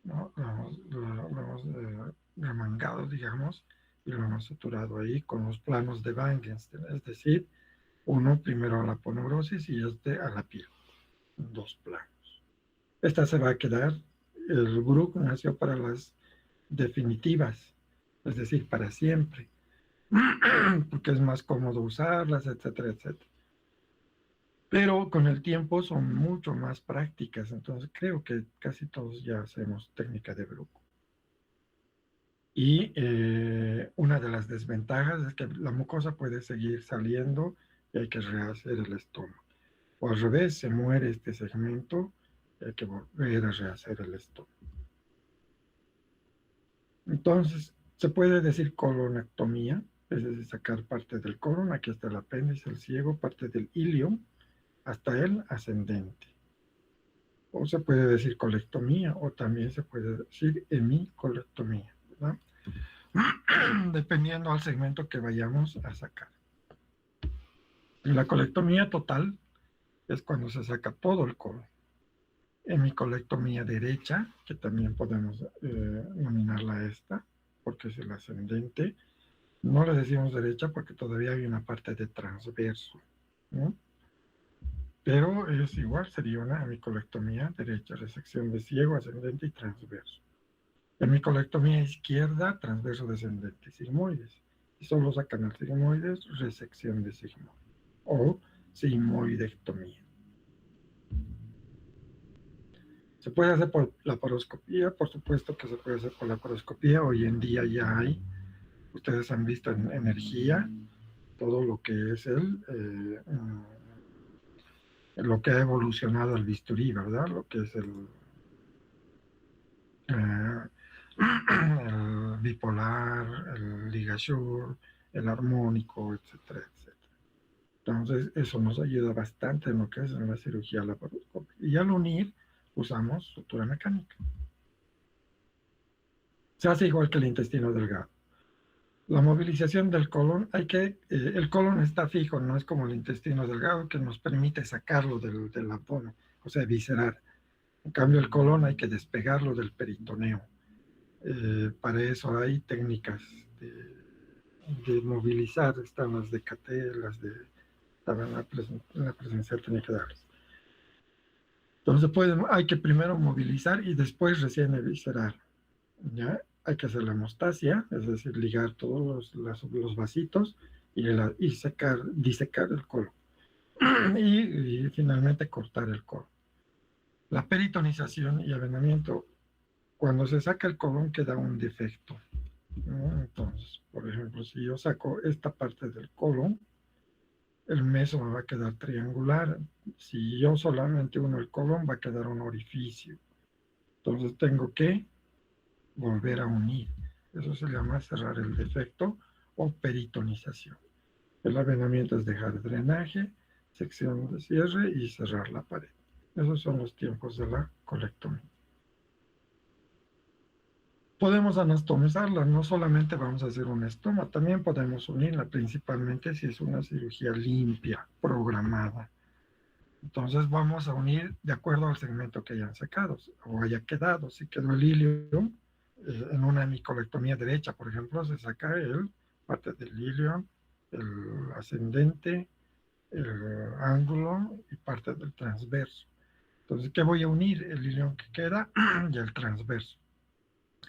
¿no? Lo hemos remangado, digamos, y lo hemos suturado ahí con los planos de Wangenstein, es decir, uno primero a la aponeurosis y este a la piel, 2 planos. Esta se va a quedar, el Bruch nació para las definitivas, es decir, para siempre, porque es más cómodo usarlas, etcétera, etcétera. Pero con el tiempo son mucho más prácticas, entonces creo que casi todos ya hacemos técnica de Bruch. Y una de las desventajas es que la mucosa puede seguir saliendo y hay que rehacer el estómago. O al revés, se muere este segmento y hay que volver a rehacer el estómago. Entonces, se puede decir colonectomía, es decir, sacar parte del colon, aquí está el apéndice, el ciego, parte del ilium, hasta el ascendente. O se puede decir colectomía, o también se puede decir hemicolectomía, ¿verdad? Dependiendo al segmento que vayamos a sacar. La colectomía total es cuando se saca todo el colon. Hemicolectomía derecha, que también podemos nominarla esta, porque es el ascendente. No le decimos derecha porque todavía hay una parte de transverso, ¿no? Pero es igual, sería una hemicolectomía derecha, resección de ciego, ascendente y transverso. Hemicolectomía izquierda, transverso descendente, sigmoides. Y solo sacan el sigmoides, resección de sigmoide. O sigmoidectomía. Se puede hacer por laparoscopía, por supuesto que se puede hacer por laparoscopía. Hoy en día ya hay, ustedes han visto en energía, todo lo que es lo que ha evolucionado el bisturí, ¿verdad? Lo que es el bipolar, el ligashur, el armónico, etcétera, etcétera. Entonces, eso nos ayuda bastante en lo que es en la cirugía laparoscópica. Y al unir, usamos sutura mecánica. Se hace igual que el intestino delgado. La movilización del colon, el colon está fijo, no es como el intestino delgado que nos permite sacarlo del abdomen, o sea, viscerar. En cambio, el colon hay que despegarlo del peritoneo. Para eso hay técnicas de movilizar, están las de KT, las de la presencial tenía que darles. Entonces hay que primero movilizar y después recién eviscerar, ¿ya? Hay que hacer la hemostasia, es decir, ligar todos los vasitos y disecar el colon. Y finalmente cortar el colon. La peritonización y avenamiento, cuando se saca el colon queda un defecto, ¿no? Entonces, por ejemplo, si yo saco esta parte del colon, el meso me va a quedar triangular. Si yo solamente uno el colon, va a quedar un orificio. Entonces tengo que volver a unir. Eso se llama cerrar el defecto o peritonización. El avenamiento es dejar drenaje, sección de cierre y cerrar la pared. Esos son los tiempos de la colectomía. Podemos anastomizarla, no solamente vamos a hacer un estoma, también podemos unirla, principalmente si es una cirugía limpia, programada. Entonces vamos a unir de acuerdo al segmento que hayan sacado o haya quedado. Si quedó el ilio, en una hemicolectomía derecha, por ejemplo, se saca parte del ilio, el ascendente, el ángulo y parte del transverso. Entonces, ¿qué voy a unir? El ilio que queda y el transverso.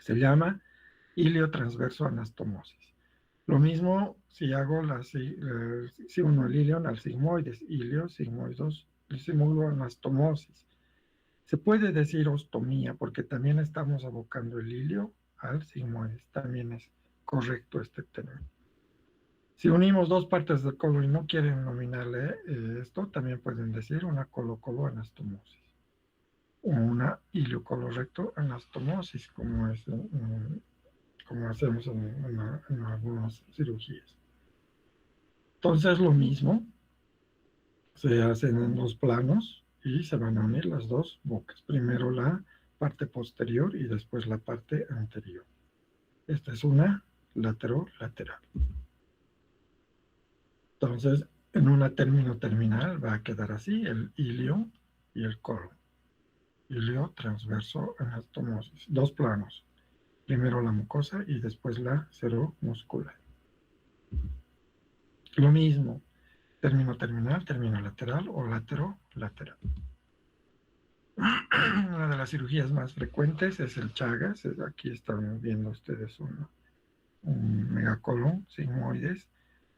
Se llama ilio-transverso anastomosis. Lo mismo si hago si uno el ilio al sigmoides, ilio, sigmoidos, sigmoidoanastomosis. Se puede decir ostomía porque también estamos abocando el ilio al sigmoides. También es correcto este término. Si unimos dos partes del colon y no quieren nominarle esto, también pueden decir una colo-colo-anastomosis o una ilio-colorecto-anastomosis, como hacemos en algunas cirugías. Entonces lo mismo se hacen en dos planos y se van a unir las dos bocas. Primero la parte posterior y después la parte anterior. Esta es una lateral. Entonces, en una término terminal va a quedar así, el ilio y el colon. Ilio transverso anastomosis. Dos planos. Primero la mucosa y después la seromuscular. Lo mismo, término terminal, término lateral o latero-lateral. Una de las cirugías más frecuentes es el Chagas. Aquí están viendo ustedes un megacolon, sigmoides.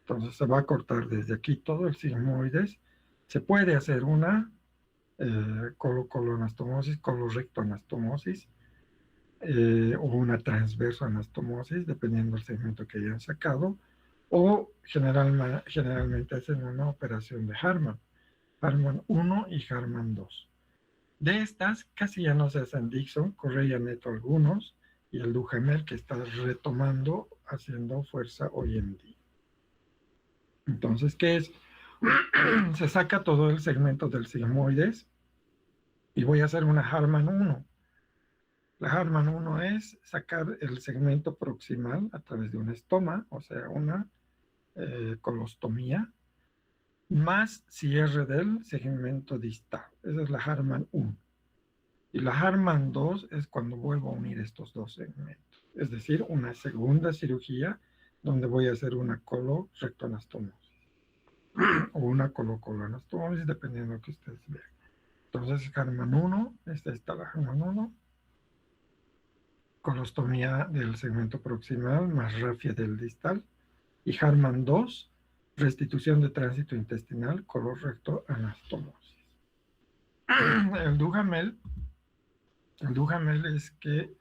Entonces se va a cortar desde aquí todo el sigmoides. Se puede hacer una colo-coloanastomosis, colorectoanastomosis o una transversoanastomosis, dependiendo del segmento que hayan sacado. O generalmente hacen una operación de Hartmann. Hartmann 1 y Hartmann 2. De estas, casi ya no se hacen Dixon, Correia Neto algunos, y el Duhamel que está retomando, haciendo fuerza hoy en día. Entonces, ¿qué es? Se saca todo el segmento del sigmoides y voy a hacer una Hartmann 1. La Hartmann 1 es sacar el segmento proximal a través de un estoma, o sea, una colostomía, más cierre del segmento distal. Esa es la Hartmann 1. Y la Hartmann 2 es cuando vuelvo a unir estos dos segmentos. Es decir, una segunda cirugía donde voy a hacer una colorectoanastomosis o una colo-coloanastomosis, dependiendo de lo que ustedes vean. Entonces, Hartmann 1, esta está la Hartmann 1, colostomía del segmento proximal más rafia del distal. Y Hartmann 2, restitución de tránsito intestinal, colorectoanastomosis. El Duhamel es que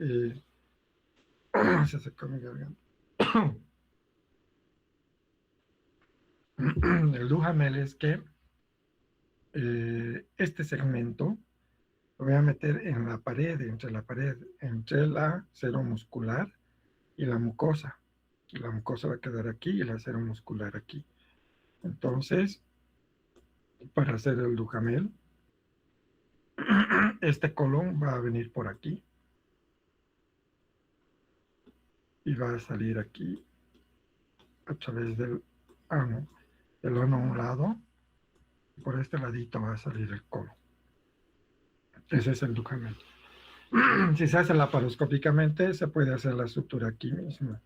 se secó mi garganta. El Duhamel es que este segmento lo voy a meter en la pared, entre la seromuscular y la mucosa. La mucosa va a quedar aquí y la seromuscular aquí. Entonces, para hacer el Duhamel, este colon va a venir por aquí y va a salir aquí a través del ano. El ano a un lado, y por este ladito va a salir el colon. Ese es el Duhamel. Si se hace laparoscópicamente, se puede hacer la sutura aquí mismo.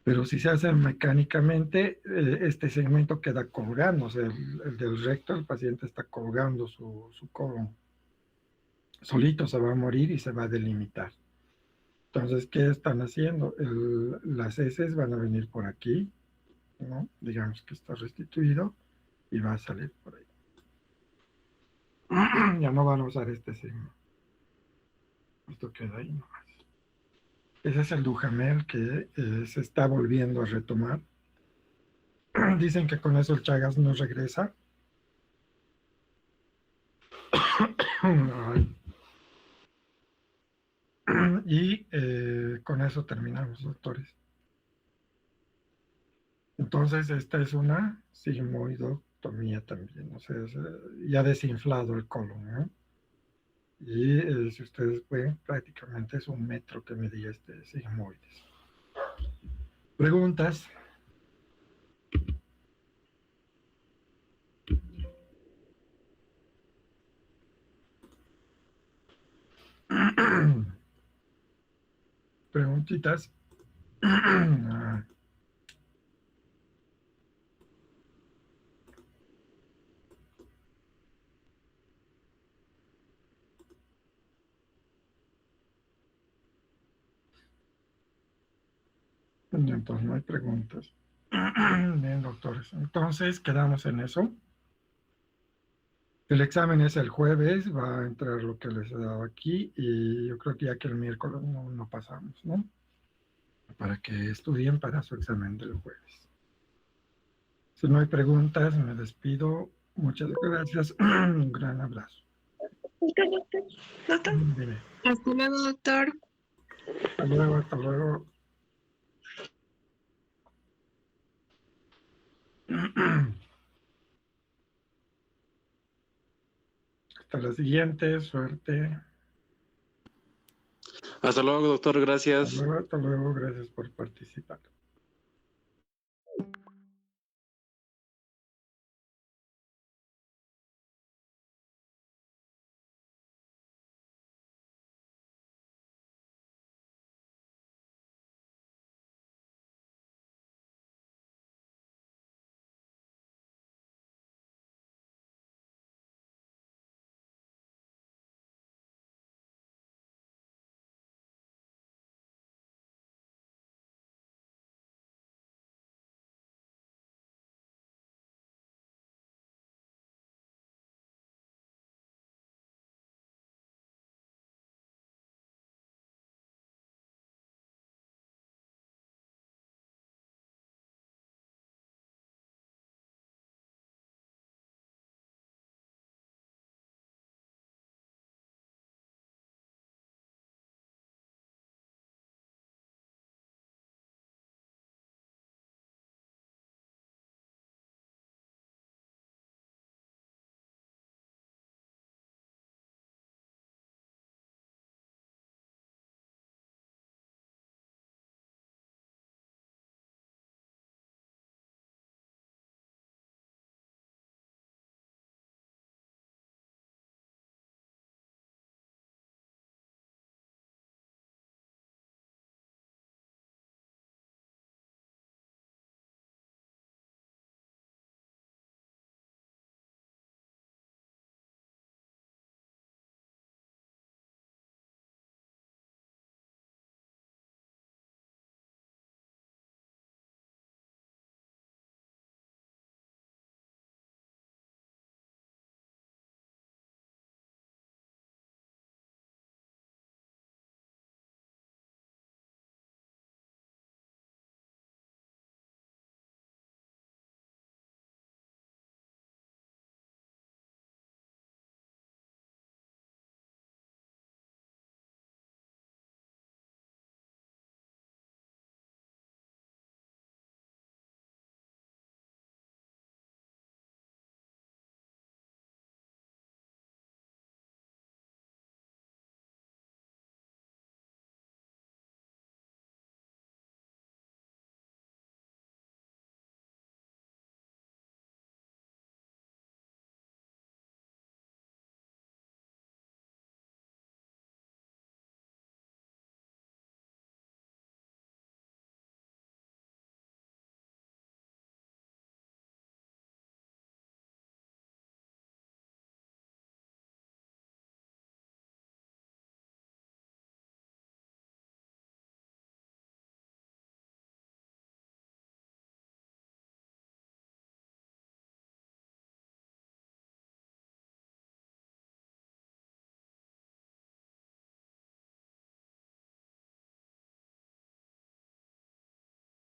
Pero si se hace mecánicamente, este segmento queda colgando, o sea, el del recto, el paciente está colgando su colon. Solito se va a morir y se va a delimitar. Entonces, ¿qué están haciendo? Las heces van a venir por aquí, ¿no? Digamos que está restituido y va a salir por ahí. Ya no van a usar este signo. Esto queda ahí nomás. Ese es el Duhamel que se está volviendo a retomar. Dicen que con eso el Chagas no regresa. Y con eso terminamos, doctores. Entonces, esta es una sigmoido tomía también, o sea, ya desinflado el colon, ¿no? Y si ustedes ven, prácticamente es 1 metro que medía este sigmoides. ¿Preguntas? Preguntitas. Entonces no hay preguntas. Bien, doctores. Entonces quedamos en eso. El examen es el jueves, va a entrar lo que les he dado aquí y yo creo que ya que el miércoles no pasamos, ¿no? Para que estudien para su examen del jueves. Si no hay preguntas, me despido. Muchas gracias. Un gran abrazo. Doctor. Dime. Hasta luego, doctor. Hasta luego, hasta luego. Hasta la siguiente, suerte. Hasta luego, doctor, gracias. Hasta luego, gracias por participar.